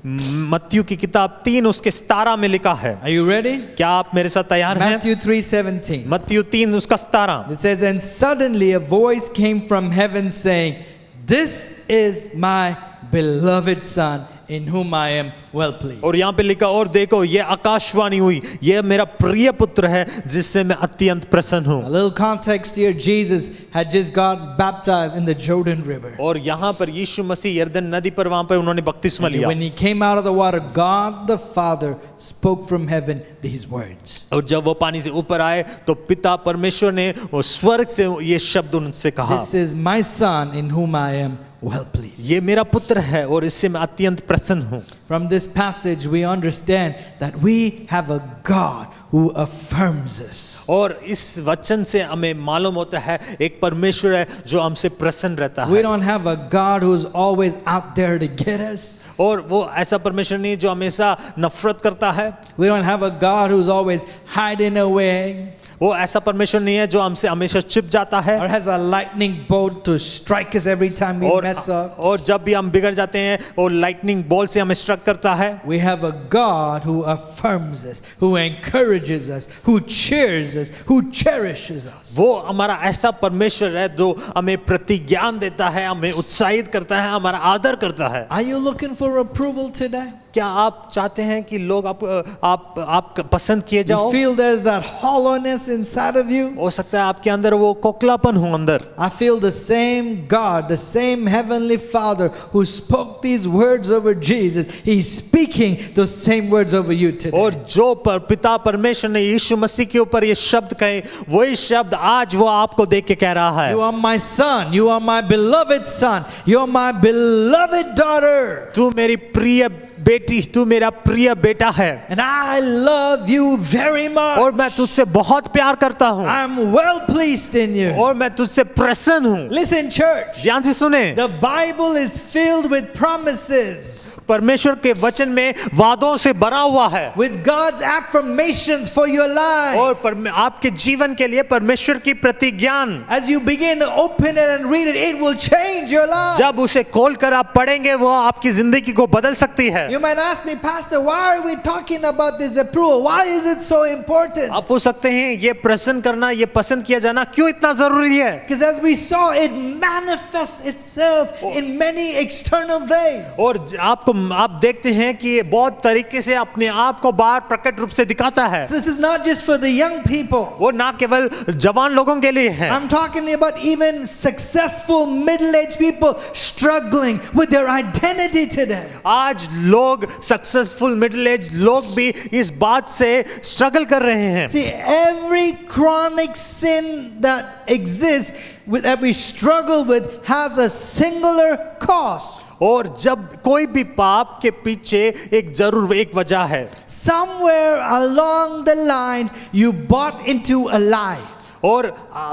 E: मत्ती की किताब 3 उसके 17 में लिखा है।
D: Are you ready?
E: क्या आप मेरे साथ तैयार हैं?
D: Matthew 3:17.
E: मत्ती 3 उसका 17।
D: It says, and suddenly a voice came from heaven saying, this is my beloved son in whom I am well pleased.
E: और यहाँ पे लिखा, और देखो ये आकाशवाणी हुई, ये मेरा प्रिय पुत्र है जिससे मैं अत्यंत प्रसन्न हूँ।
D: A little context here, Jesus had just got baptized in the Jordan River.
E: और यहाँ पर यीशु मसीह यरदन नदी पर वहाँ पे उन्होंने बपतिस्मा लिया।
D: When he came out of the water, God the Father spoke from heaven these words.
E: और जब वो पानी से ऊपर आए तो पिता परमेश्वर ने वो स्वर्ग से ये शब्द उनसे कहा,
D: This is my son in whom I am well pleased.
E: ये मेरा पुत्र है और इससे मैं अत्यंत प्रसन्न हूँ।
D: From this passage we understand that we have a God who affirms us.
E: और इस वचन से हमें मालूम होता है एक परमेश्वर है जो हमसे प्रसन्न रहता
D: We
E: है।
D: don't have a God who's always out there to get us.
E: और वो ऐसा परमेश्वर नहीं जो हमेशा नफरत करता है।
D: We don't have a God who's always hiding away
E: वो ऐसा परमेश्वर नहीं है जो हमसे हमेशा छिप जाता है
D: or has a lightning bolt to strike us every time we mess up.
E: और जब भी हम बिगड़ जाते हैं वो लाइटनिंग बॉल से हमें स्ट्रक करता है।
D: We have a God who affirms us, who encourages us, who cheers us, who cherishes us.
E: वो हमारा ऐसा परमेश्वर है जो हमें प्रतिज्ञान देता है, हमें उत्साहित करता है, हमारा आदर करता है।
D: Are you looking for approval today?
E: क्या आप चाहते हैं कि लोग आप पसंद किए
D: You
E: जाओ?
D: feel there's that hollowness inside of you?
E: हो सकता है आपके अंदर वो खोखलापन हो अंदर।
D: I feel the same God, the same Heavenly Father who spoke these words over Jesus. He's speaking those same words over you today.
E: और जो पिता परमेश्वर ने यीशु मसीह के ऊपर ये शब्द कहे, वही शब्द आज वो आपको देख के कह रहा है,
D: You are my son. You are my beloved son. You are my beloved daughter.
E: तू मेरी प्रिय बेटी, तू मेरा प्रिय बेटा है
D: And I love you very much.
E: और मैं तुझसे बहुत प्यार करता हूँ
D: I'm well pleased in you.
E: और मैं तुझसे प्रसन्न हूँ।
D: Listen, church.
E: ध्यान से सुने,
D: The Bible is filled with promises,
E: परमेश्वर के वचन में वादों से भरा हुआ है
D: with God's affirmations for your life.
E: और आपके जीवन के लिए परमेश्वर की प्रतिज्ञान,
D: As you begin to open it and read it, it will change your life.
E: जब उसे खोलकर आप पढ़ेंगे वो आपकी जिंदगी को बदल सकती है।
D: You might ask me, Pastor, why are we talking about this approval? Why is it so important?
E: आप पूछ सकते हैं ये प्रसन्न करना, ये पसंद किया जाना क्यों इतना जरूरी है?
D: Because as we saw, it manifests itself in many external ways.
E: और आप देखते हैं कि ये बहुत तरीके से अपने आप को बाहर प्रकट रूप से दिखाता है।
D: So this is not just for the young people.
E: वो ना केवल जवान लोगों के लिए है,
D: I'm talking about even successful middle-aged people struggling with their identity today.
E: आज लोग सक्सेसफुल मिडिल एज लोग भी इस बात से स्ट्रगल कर रहे हैं।
D: See, every chronic sin that exists, that we struggle with, has a singular cause.
E: और जब कोई भी पाप के पीछे एक वजह है।
D: Somewhere along the line, you bought into a lie.
E: और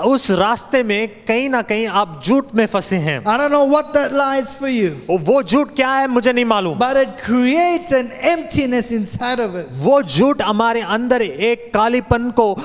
E: उस रास्ते में कहीं ना कहीं आप झूठ में फंसे हैं।
D: I don't know what that lie is for you,
E: और वो झूठ क्या है मुझे नहीं मालूम,
D: but it creates an emptiness inside of us.
E: वो झूठ हमारे अंदर एक कालीपन को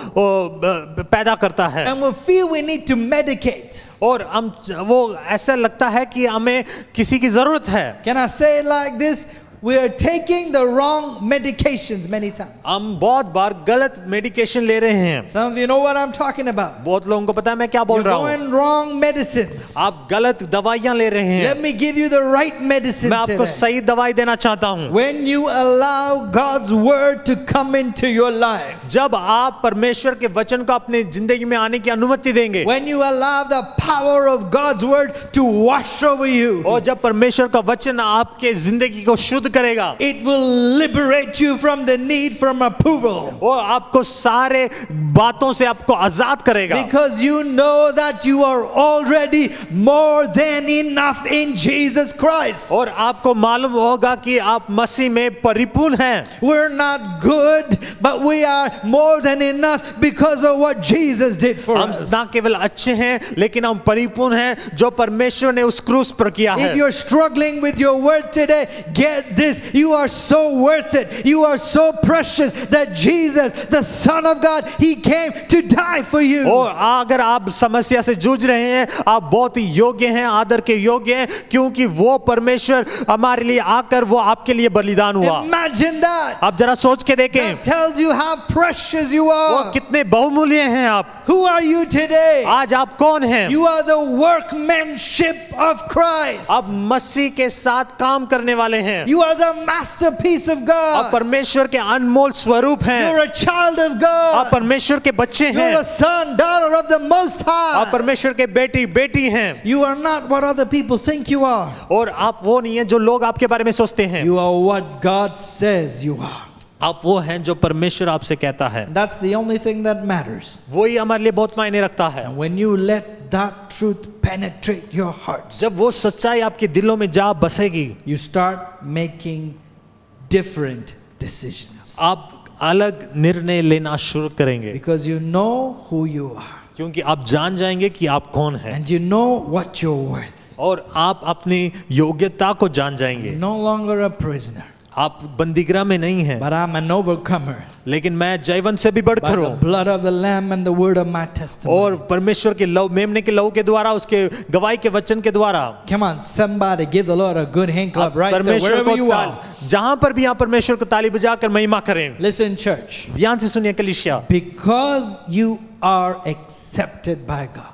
E: पैदा करता है
D: And we feel we need to medicate.
E: और हम वो ऐसा लगता है कि हमें किसी की जरूरत है।
D: Can I say it like this? We are taking the wrong medications many times.
E: हम बहुत बार गलत मेडिकेशन ले रहे हैं।
D: Some of you know what I'm talking about.
E: बहुत लोगों को पता है मैं क्या बोल
D: You're
E: रहा हूँ।
D: going wrong medicines.
E: आप गलत दवाइयाँ ले रहे हैं।
D: Let me give you the right medicine
E: मैं आपको
D: today.
E: सही दवाई देना चाहता हूँ।
D: When you allow God's word to come into your life,
E: जब आप परमेश्वर के वचन को अपनी जिंदगी में आने की अनुमति देंगे,
D: when you allow the power of God's word to wash over you,
E: और जब परमेश्वर का वचन आपके जिंदगी को शुद्ध करेगा,
D: it will liberate you from the need from approval.
E: वो आपको सारे बातों से आपको आजाद करेगा।
D: Because you know that you are already more than enough in Jesus Christ.
E: और आपको मालूम होगा कि आप मसीह में परिपूर्ण हैं।
D: We're not good, but we are more than enough because of what Jesus did for
E: हम
D: us.
E: ना केवल अच्छे हैं लेकिन हम परिपूर्ण हैं जो परमेश्वर ने उस क्रूस पर किया
D: If
E: है।
D: you're struggling with your word today, get this, you are so worth it. You are so precious that Jesus, the Son of God, He came to die for you.
E: और अगर आप समस्या से जूझ रहे हैं, आप बहुत ही योग्य हैं, आदर के योग्य हैं, क्योंकि वो परमेश्वर हमारे लिए आकर वो आपके लिए बलिदान हुआ।
D: Imagine that.
E: आप जरा सोच के देखें,
D: That tells you how precious you
E: वो
D: are.
E: कितने बहुमूल्य हैं आप।
D: Who are you today?
E: आज आप कौन हैं?
D: You are the workmanship of Christ.
E: आप मसीह के साथ काम करने वाले हैं।
D: You are the masterpiece of
E: आप
D: God.
E: परमेश्वर के अनमोल स्वरूप हैं।
D: You're a child of
E: आप
D: God.
E: परमेश्वर के बच्चे हैं।
D: You're a son, daughter of the Most
E: आप
D: High.
E: परमेश्वर के बेटी बेटी हैं।
D: You are not what other people think you are.
E: और आप वो नहीं है जो लोग आपके बारे में सोचते हैं।
D: You are what God says you are.
E: आप वो हैं जो परमेश्वर आपसे कहता है।
D: That's the only thing that matters.
E: वही हमारे लिए बहुत मायने रखता है।
D: And when you let that truth penetrate your hearts,
E: जब वो सच्चाई आपके दिलों में जा बसेगी,
D: you start making different decisions.
E: आप अलग निर्णय लेना शुरू करेंगे,
D: Because you know who you are.
E: क्योंकि आप जान जाएंगे कि आप कौन हैं
D: And you know what you're worth.
E: और आप अपनी योग्यता को जान जाएंगे।
D: No longer a prisoner,
E: आप बंदीगृह में नहीं हैं,
D: but I'm an overcomer
E: लेकिन मैं जयवंत से भी
D: by
E: बढ़कर
D: the
E: हूँ।
D: blood of the Lamb and the word of my testimony.
E: और परमेश्वर के लहू, मेमने के लहू के द्वारा, उसके गवाही के वचन के द्वारा
D: Come on, somebody give the Lord a good hand clap right there,
E: परमेश्वर
D: wherever you
E: को
D: are.
E: जहां पर भी आप परमेश्वर को ताली बजाकर महिमा करें।
D: Listen, church.
E: ध्यान से सुनिए कलीसिया,
D: Because you are accepted by God,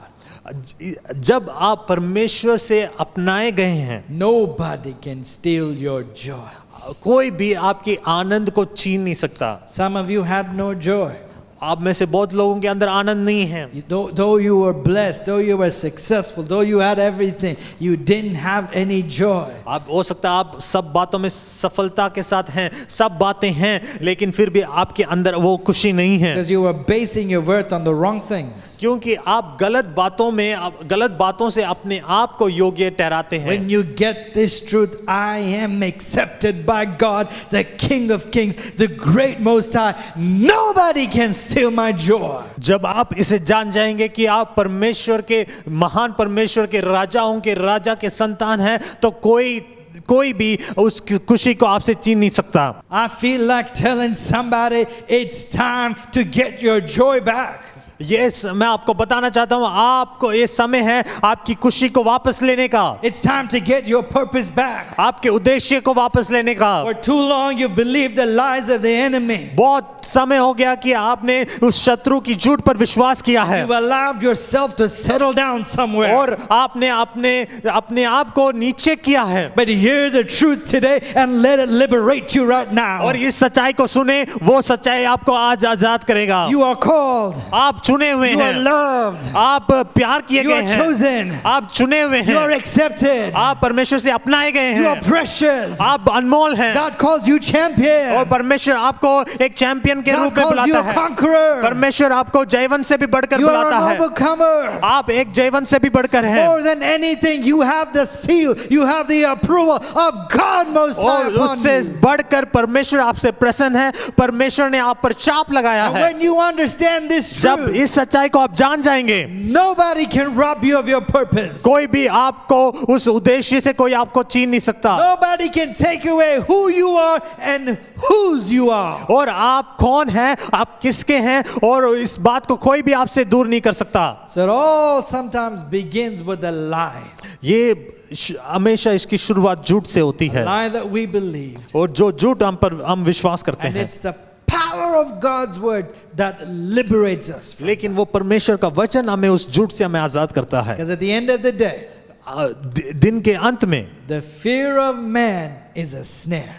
E: जब आप परमेश्वर से अपनाए गए हैं,
D: nobody can steal your joy.
E: कोई भी आपके आनंद को छीन नहीं सकता।
D: Some of you had no joy.
E: आप में से बहुत लोगों के अंदर आनंद नहीं है।
D: Though you were blessed, though you were successful, though you had everything, you didn't have any joy.
E: आप हो सकता है आप सब बातों में सफलता के साथ हैं, सब बातें हैं, लेकिन फिर भी आपके अंदर वो खुशी नहीं है,
D: Because you were basing your worth on the wrong things.
E: क्योंकि आप गलत बातों से अपने आप को योग्य ठहराते हैं।
D: When you get this truth, I am accepted by God, the King of Kings, the great Most High. Nobody can steal my joy.
E: जब आप इसे जान जाएंगे कि आप परमेश्वर के महान परमेश्वर के राजाओं के राजा के संतान हैं, तो कोई भी उस खुशी को आपसे छीन नहीं सकता।
D: I feel like telling somebody it's time to get your joy back.
E: मैं आपको बताना चाहता हूं, आपको ये समय है आपकी खुशी को वापस लेने का,
D: It's time to get your purpose back.
E: आपके उद्देश्य को वापस लेने का।
D: For too long you've believed the lies of the enemy.
E: बहुत समय हो गया कि आपने उस शत्रु की झूठ पर विश्वास किया है
D: You've allowed yourself to settle down somewhere.
E: और आपने अपने आप को नीचे किया है।
D: But hear the truth today and let it liberate you right now.
E: और इस सच्चाई को सुने, वो सच्चाई आपको आज आजाद करेगा।
D: You are called.
E: आप चुने हुए
D: You are
E: हैं,
D: loved.
E: आप प्यार किए
D: You
E: गए
D: are
E: हैं,
D: chosen.
E: आप चुने हुए
D: You are
E: हैं,
D: accepted.
E: आप परमेश्वर से अपनाए गए
D: You are
E: हैं,
D: precious.
E: आप अनमोल हैं
D: God calls you
E: और
D: champion.
E: परमेश्वर आपको एक चैंपियन के
D: God
E: रूप में
D: calls you
E: बुलाता
D: a
E: है।
D: conqueror.
E: परमेश्वर आपको जयवंत से भी बढ़कर
D: You are
E: बुलाता
D: an
E: है।
D: overcomer.
E: आप एक जयवंत से भी बढ़कर हैं
D: More than anything, you have the seal. You have the approval of God Most High
E: और
D: upon
E: उससे
D: you.
E: बढ़कर परमेश्वर आपसे प्रसन्न है। परमेश्वर ने आप पर चाप लगाया
D: And
E: है।
D: when you understand this
E: जब
D: truth,
E: इस सच्चाई को आप जान जाएंगे,
D: nobody can rob you of your purpose.
E: कोई भी आपको उस उद्देश्य से कोई आपको छीन नहीं सकता
D: Nobody can take away who you are and whose you are.
E: और आप कौन हैं, आप किसके हैं, और इस बात को कोई भी आपसे दूर नहीं कर सकता।
D: So it all sometimes begins with a lie.
E: ये हमेशा इसकी शुरुआत झूठ से होती
D: A
E: है
D: lie that we believe.
E: और जो झूठ हम विश्वास करते
D: And
E: हैं,
D: it's the power of God's word that liberates us.
E: लेकिन वो परमेश्वर का वचन हमें उस झूठ से हमें आजाद करता है।
D: Because at the end of the day,
E: दिन के अंत में
D: the fear of man is a snare.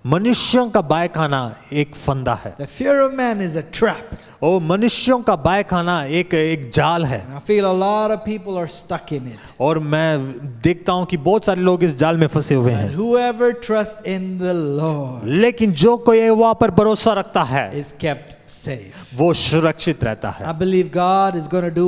E: मनुष्यों का बाय खाना एक फंदा है,
D: The fear of man is a trap.
E: और मनुष्यों का बाय खाना एक जाल है।
D: And I feel a lot of people are stuck in it.
E: और मैं देखता हूं कि बहुत सारे लोग इस जाल में फंसे हुए
D: And
E: हैं,
D: whoever trusts in the Lord
E: लेकिन जो कोई यहोवा पर भरोसा रखता है
D: is kept safe.
E: वो सुरक्षित रहता
D: I
E: है।
D: believe God is going to do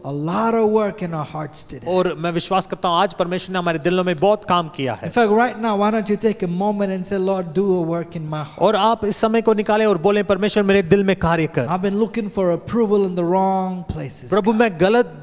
D: a lot of work in our hearts today.
E: और मैं विश्वास करता हूं आज परमेश्वर ने हमारे दिलों में बहुत काम किया है।
D: In fact, right now, why don't you take a moment and say, Lord, do a work in my heart.
E: और आप इस समय को निकालें और बोलें, परमेश्वर मेरे दिल में कार्य कर।
D: I've been looking for approval in the wrong places.
E: प्रभु मैं गलत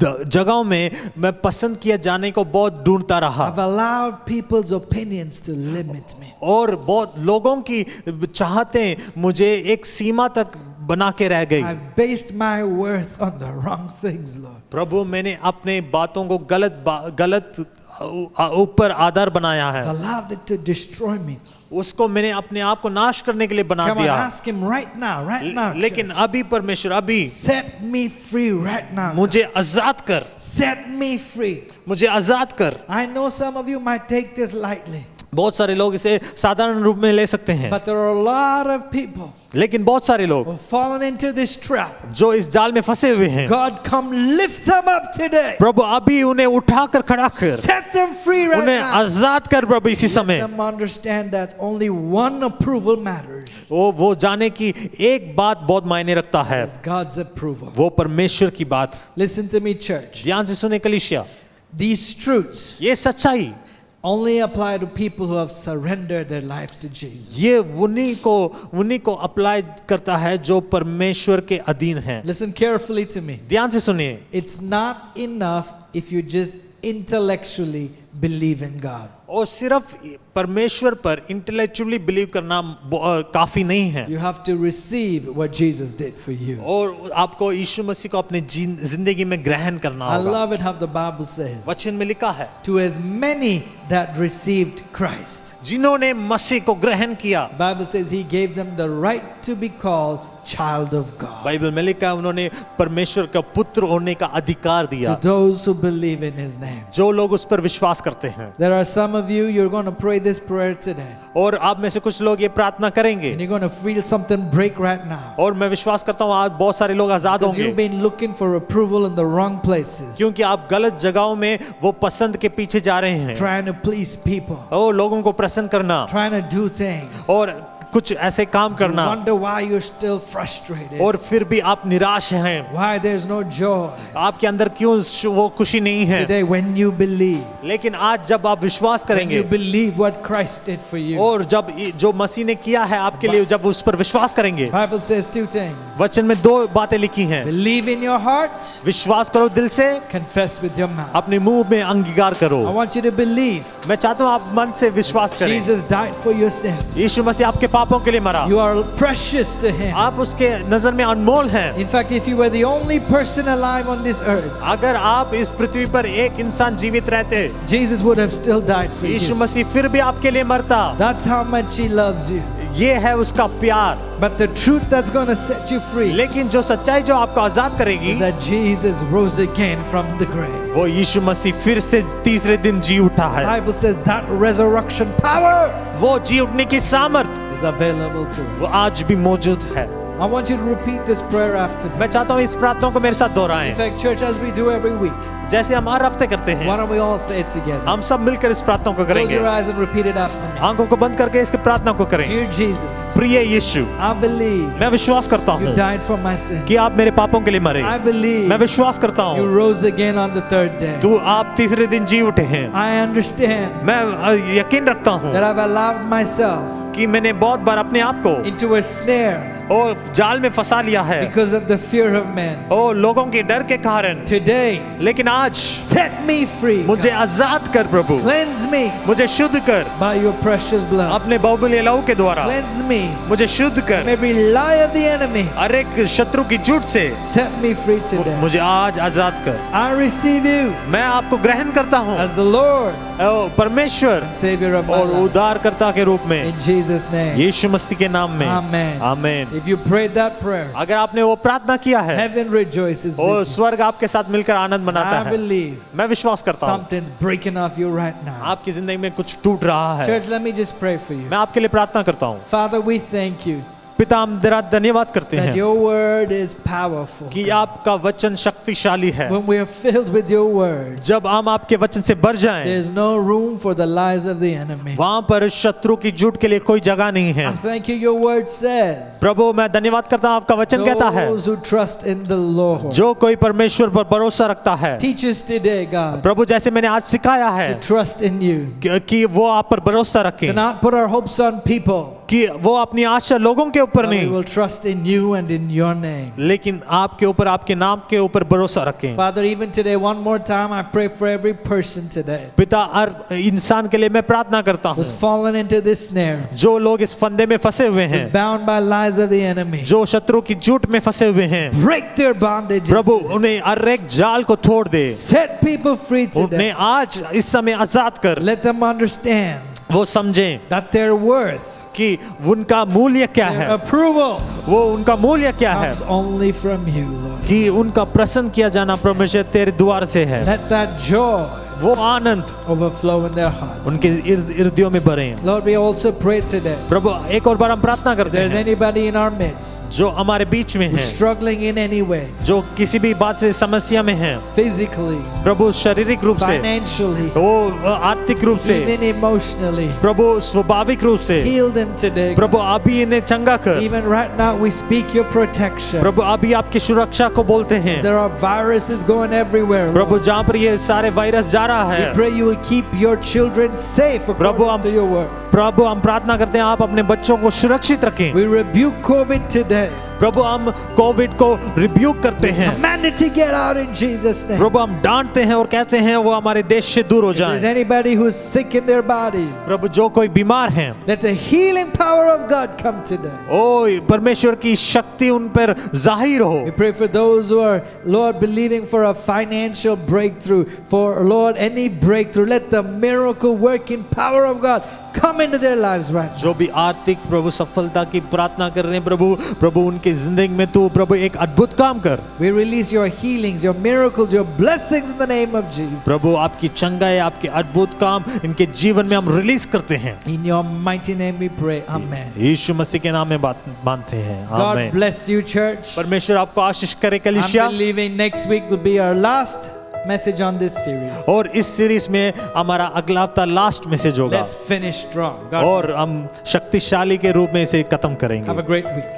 E: जगहों में मैं पसंद किया जाने को बहुत ढूंढता रहा
D: I've allowed people's opinions to limit me.
E: और बहुत लोगों की चाहतें मुझे एक सीमा तक बना के रह गई।
D: I've based my worth on the wrong things, Lord.
E: प्रभु मैंने अपने बातों को गलत ऊपर आधार बनाया
D: I've
E: है,
D: allowed it to destroy me.
E: उसको मैंने अपने आप को नाश करने के लिए बना
D: Come on,
E: दिया।
D: ask him right now.
E: लेकिन
D: church.
E: अभी परमेश्वर अभी
D: Set me free right now.
E: मुझे आजाद कर,
D: Set me free.
E: मुझे आजाद कर।
D: I know some of you might take this lightly,
E: बहुत सारे लोग इसे साधारण रूप में ले सकते हैं,
D: but there are a lot of people
E: लेकिन बहुत सारे लोग
D: who've fallen into this trap.
E: जो इस जाल में फंसे हुए हैं,
D: God, come lift them up today.
E: प्रभु अभी उन्हें उठाकर खड़ा कर,
D: Set them free right
E: उन्हें
D: now.
E: आजाद कर प्रभु इसी
D: Let
E: समय।
D: them understand that only one approval matters.
E: वो जाने की एक बात बहुत मायने रखता है,
D: It's God's approval.
E: वो परमेश्वर की बात।
D: Listen to me, church.
E: ध्यान से सुने कलीसिया,
D: These truths
E: ये सच्चाई
D: only apply to people who have surrendered their lives to Jesus.
E: ये उन्हीं को अप्लाई करता है जो परमेश्वर के अधीन हैं।
D: Listen carefully to me.
E: ध्यान से सुनिए,
D: It's not enough if you just intellectually believe in God.
E: और सिर्फ परमेश्वर पर इंटेलेक्चुअली बिलीव करना काफी नहीं है,
D: You have to receive what Jesus did for you.
E: और आपको यीशु मसीह को अपने जिंदगी में ग्रहण करना
D: I
E: होगा।
D: love it how the Bible says,
E: वचन में लिखा है,
D: to as many that received Christ.
E: जिन्होंने मसीह को ग्रहण किया,
D: The Bible says he gave them the right to be called child of God.
E: Bible में लिखा है उन्होंने परमेश्वर का पुत्र होने का अधिकार दिया,
D: To those who believe in his name.
E: जो लोग उस पर विश्वास करते हैं।
D: There are some of you, you're going to pray this prayer today.
E: और आप में से कुछ लोग ये प्रार्थना करेंगे,
D: And you're going to feel something break right now.
E: और मैं विश्वास करता हूँ आज बहुत सारे लोग आजाद
D: Because
E: होंगे,
D: you've been looking for approval in the wrong places.
E: क्योंकि आप गलत जगहों में वो पसंद के पीछे जा रहे हैं,
D: Trying to please people.
E: और लोगों को प्रसन्न करना
D: Trying to do things.
E: और कुछ ऐसे काम
D: You
E: करना,
D: wonder why you're still frustrated.
E: और फिर भी आप निराश हैं,
D: Why there's no joy.
E: आपके अंदर क्यों वो खुशी नहीं है।
D: Today when you believe.
E: लेकिन आज जब आप विश्वास
D: When
E: करेंगे,
D: you believe what Christ did for you.
E: और जब जो मसीह ने किया है आपके लिए, जब उस पर विश्वास करेंगे,
D: Bible says two things.
E: वचन में दो बातें लिखी हैं,
D: Believe in your heart.
E: विश्वास करो दिल से,
D: Confess with your mouth.
E: अपने मुंह में अंगीकार करो।
D: I want you to believe.
E: मैं चाहता हूँ आप मन से विश्वास करें,
D: Jesus died for your sins.
E: यीशु मसीह आपके पापों के लिए मरा,
D: You are precious to him.
E: आप उसके नजर में अनमोल हैं।
D: In fact, if you were the only person alive on this earth,
E: अगर आप इस पृथ्वी पर एक इंसान जीवित रहते,
D: Jesus would have still died for
E: Yeshu
D: you.
E: मसीह फिर भी आपके लिए मरता।
D: That's how much he loves you.
E: ये है उसका प्यार।
D: But the truth that's going to set you free
E: लेकिन जो सच्चाई जो आपको आजाद करेगी,
D: is that Jesus rose again from the grave.
E: वो यीशु मसीह फिर से तीसरे दिन जी उठा
D: The
E: है।
D: Bible says that resurrection power
E: वो जी उठने की सामर्थ
D: is available to
E: वो
D: us.
E: आज भी मौजूद है।
D: I want you to repeat this prayer after me.
E: मैं चाहता हूँ इस प्रार्थना को मेरे साथ
D: In
E: दोहराएं,
D: fact, church, as we do every week,
E: जैसे हम हर हफ्ते करते
D: why
E: हैं।
D: don't we all say it together?
E: हम सब मिलकर इस प्रार्थना को
D: Close
E: करेंगे।
D: your eyes and repeat it after me.
E: आंखों को बंद करके इसके प्रार्थना को करें।
D: Dear Jesus,
E: प्रिय यीशु,
D: I believe
E: मैं विश्वास करता
D: you
E: हूँ
D: died for my sin.
E: कि आप मेरे पापों के लिए मरे।
D: I believe
E: मैं विश्वास करता
D: you
E: हूँ
D: rose again on the third day.
E: तू आप तीसरे दिन जी उठे हैं।
D: I understand
E: मैं यकीन रखता हूँ
D: that I've allowed myself
E: कि मैंने बहुत बार अपने आप को
D: into a snare
E: और जाल में फंसा लिया है,
D: because of the fear of men.
E: और लोगों के डर के कारण।
D: Today,
E: लेकिन आज
D: set me free.
E: मुझे
D: God.
E: आजाद कर प्रभु,
D: Cleanse me
E: मुझे शुद्ध कर
D: by your precious blood.
E: अपने बहुमूल्य लहू के द्वारा,
D: Cleanse me
E: मुझे शुद्ध
D: from
E: कर
D: every lie of the enemy.
E: हर एक शत्रु की झूठ से
D: Set me free today.
E: मुझे आज आजाद कर।
D: I receive you
E: मैं आपको ग्रहण करता हूँ
D: as the Lord
E: ओ परमेश्वर
D: and Savior of my
E: और
D: life.
E: उद्धारकर्ता के रूप में,
D: In Jesus' name.
E: यीशु मसीह के नाम में।
D: Amen.
E: आमीन।
D: If you prayed that prayer,
E: अगर आपने वो प्रार्थना किया है,
D: heaven rejoices
E: और
D: with you.
E: स्वर्ग आपके साथ मिलकर आनंद मनाता
D: I
E: है।
D: believe
E: मैं विश्वास करता हूँ
D: something's breaking off you right now.
E: आपकी जिंदगी में कुछ टूट रहा है।
D: Church, let me just pray for you.
E: मैं आपके लिए प्रार्थना करता हूँ।
D: Father, we thank you
E: पिता, हम तेरा धन्यवाद करते
D: that
E: हैं
D: your word is powerful.
E: कि आपका वचन शक्तिशाली है।
D: When we are filled with your word,
E: जब हम आपके वचन से भर जाएं,
D: there's no room for the lies of the enemy.
E: वहां पर शत्रु की झूठ के लिए कोई जगह नहीं है।
D: I thank you, your word says,
E: प्रभु, मैं धन्यवाद करता हूँ, आपका वचन कहता है
D: those who trust in the Lord.
E: जो कोई परमेश्वर पर भरोसा रखता है।
D: Teach us today, God,
E: प्रभु, जैसे मैंने आज सिखाया है
D: to trust in you,
E: कि वो आप पर भरोसा रखें,
D: to not put our hopes on people,
E: कि वो अपनी आशा लोगों के ऊपर
D: but we
E: नहीं,
D: will trust in you and in your name.
E: लेकिन आपके ऊपर, आपके नाम के ऊपर भरोसा रखें।
D: Father, even today, one more time, I pray for every person today
E: पिता, हर इंसान के लिए मैं प्रार्थना करता हूँ
D: who's fallen into this snare,
E: जो लोग इस फंदे में फंसे हुए
D: who's
E: हैं,
D: bound by lies of the enemy.
E: जो शत्रु की झूठ में फंसे हुए हैं,
D: Break their bondages
E: Prabhu
D: today.
E: उन्हें हर एक जाल को तोड़ दे,
D: Set people free
E: उन्हें
D: today.
E: आज इस समय आजाद कर,
D: Let them understand
E: वो समझें
D: that their worth,
E: कि उनका मूल्य क्या
D: their
E: है,
D: approval
E: वो उनका मूल्य क्या है,
D: comes only from you, Lord.
E: कि उनका प्रसन्न किया जाना परमेश्वर तेरे द्वार से है।
D: Let that joy
E: वो आनंद
D: overflow in their hearts.
E: उनके हृदयों में भरे।
D: Lord, we also pray today.
E: प्रभु, एक और बार हम प्रार्थना
D: If
E: करते
D: there's
E: हैं
D: anybody in our midst
E: जो हमारे बीच में
D: who's
E: है,
D: struggling in any way,
E: जो किसी भी बात से समस्या में है,
D: physically,
E: प्रभु शारीरिक रूप से,
D: financially,
E: वो आर्थिक रूप से,
D: even emotionally,
E: प्रभु स्वाभाविक रूप से,
D: heal them today.
E: प्रभु अभी इन्हें चंगा कर,
D: Even right now, we speak your protection.
E: प्रभु अभी आपकी सुरक्षा को बोलते हैं,
D: There are viruses going everywhere.
E: Prabhu
D: Lord.
E: जहाँ पर ये सारे वायरस जा रहा
D: We
E: है,
D: pray you will keep your children safe
E: Prabhu
D: according to your word.
E: प्रभु हम प्रार्थना करते हैं आप अपने बच्चों को सुरक्षित रखें।
D: We rebuke COVID today.
E: प्रभु हम कोविड को रिब्यूक करते हैं,
D: Command it to get out in Jesus' name.
E: प्रभु हम डांटते हैं और कहते हैं वो हमारे देश से दूर हो
D: If there's
E: जाएं।
D: anybody who is sick in their bodies,
E: प्रभु जो कोई बीमार हैं,
D: let the healing power of God come today.
E: ओ परमेश्वर की शक्ति उन पर जाहिर हो।
D: We pray for those who are, Lord, believing for a financial breakthrough, for, Lord, any breakthrough. Let the miracle working power of God come into their lives right now.
E: जो भी आर्थिक प्रभु सफलता की प्रार्थना कर रहे हैं प्रभु, प्रभु उनके जिंदगी में तू प्रभु एक अद्भुत काम कर।
D: We release your healings, your miracles, your blessings in the name of Jesus.
E: प्रभु आपकी चंगाई, आपके अद्भुत काम इनके जीवन में हम रिलीज करते हैं।
D: In your mighty name we pray. Amen.
E: यीशु मसीह के नाम में बात मानते हैं।
D: God
E: आमीन।
D: bless you, church.
E: परमेश्वर आपको आशीष करे कलीसिया।
D: I'm believing next week will be our last message on this series.
E: और इस सीरीज में हमारा अगला हफ्ता लास्ट मैसेज होगा
D: Let's finish strong. God
E: और
D: bless.
E: हम शक्तिशाली के रूप में इसे खत्म
D: Have a
E: करेंगे।
D: great week.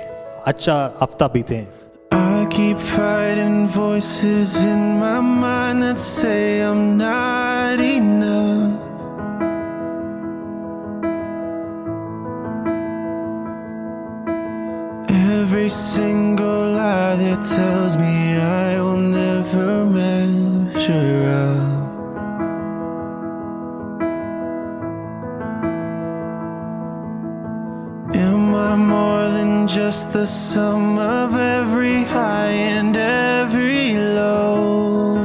E: अच्छा हफ्ता बीते।
F: I keep fighting voices in my mind that say I'm not enough. Every single lie that tells me I will never measure up. Am I more than just the sum of every high and every low?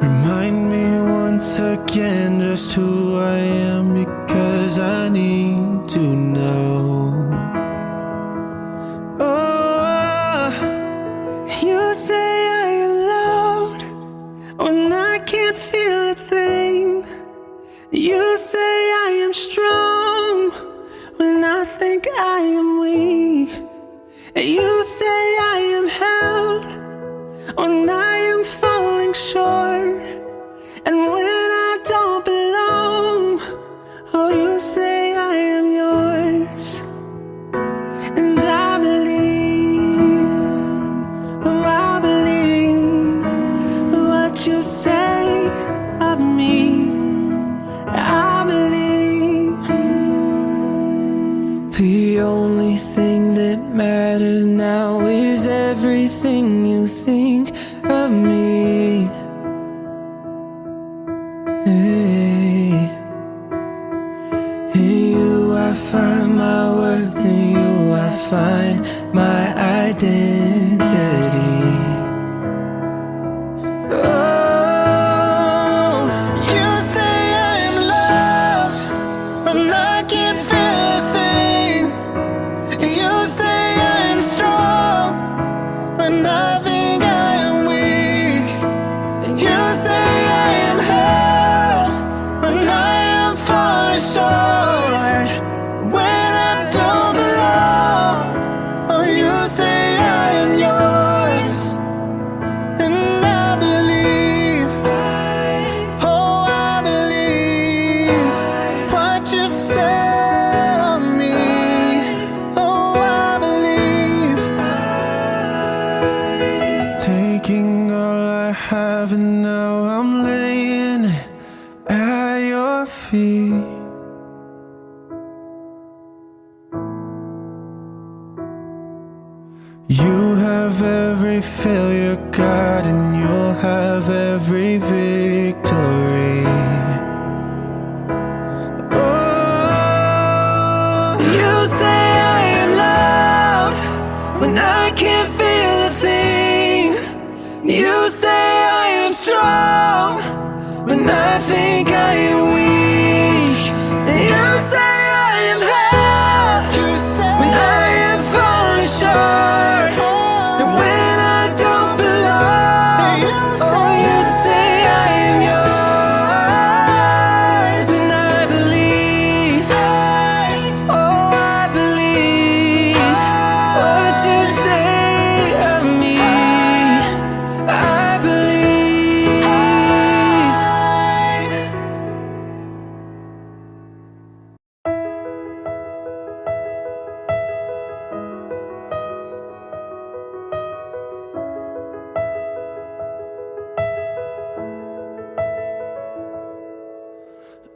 F: Remind me once again just who I am, because I need to know. Oh, you say I am loud when I can't feel a thing. You say I am strong when I think I am weak. You say I am held when I am falling short, and when I don't belong. Oh, you say I am yours, and I believe. Oh, I believe what you say of me. I believe the only thing that matters now is everything you think of me. Hey. In you I find my worth, in you I find my identity. Oh, you say I am loved when I can't feel a thing. You say I am strong when I think I am weak. You say I am held when I am falling short, when I don't belong. Oh, you say I am yours, and I believe. Oh, I believe what you say of me. Oh, I believe. Taking all I have and now I'm laying it at You have every failure, God, and you'll have every victory. Oh, you say I am loved when I can't feel a thing. You say I am strong when I think I am weak. And you say I am held when I am falling short. And when I don't belong, oh, you say I am yours. And I believe, oh, I believe what you say of me. I believe.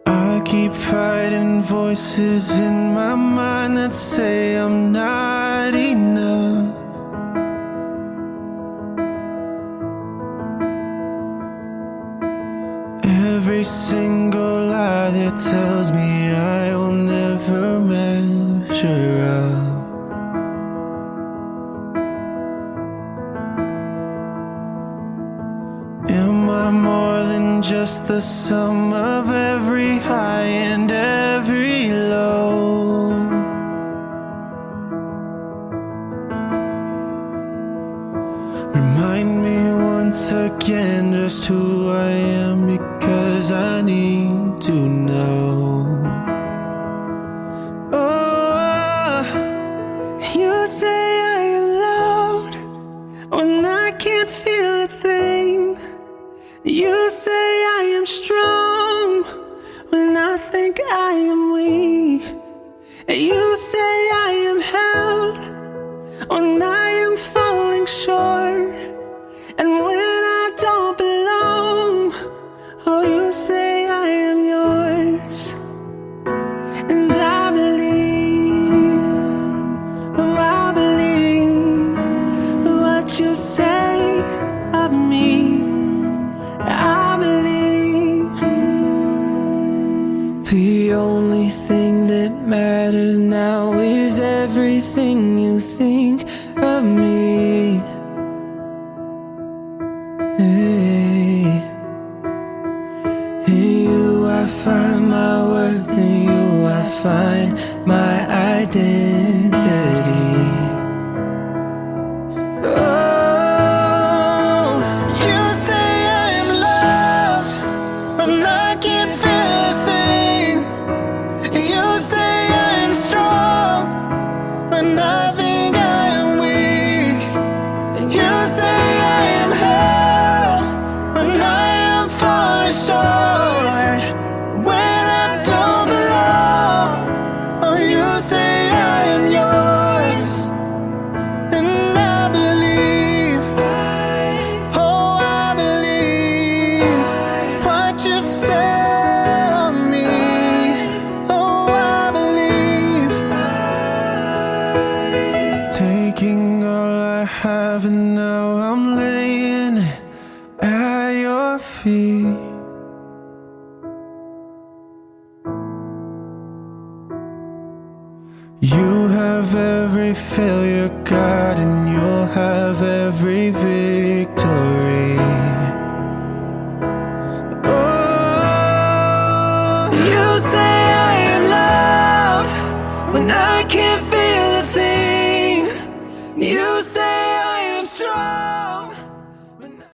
F: I keep fighting voices in my mind that say I'm not enough. Every single lie that tells me I will never measure up. Am I more than just the sum of every high and every low? Remind me once again just who I am, because I need to know. Oh, you say I am loud when I can't feel a thing. You say I am strong when I think I am weak. You say I am held when I am falling short. And when I don't belong, oh, you say I am yours. And I believe, oh, I believe what you say of me. I believe. The only thing that matters now is everything you think of me. Hey. In you I find my worth, in you I find my identity. Oh, you say I am loved when I can't feel a thing. You say I am strong when I think I am weak. You say I am held when I am falling short. When I don't belong, oh, you say I am yours. And I believe, oh, I believe what you say of me. Oh, I believe. Taking all I have and now I'm laying it at your feet. You have every failure, God, and you'll have every victory. Oh, you say I am loved when I can't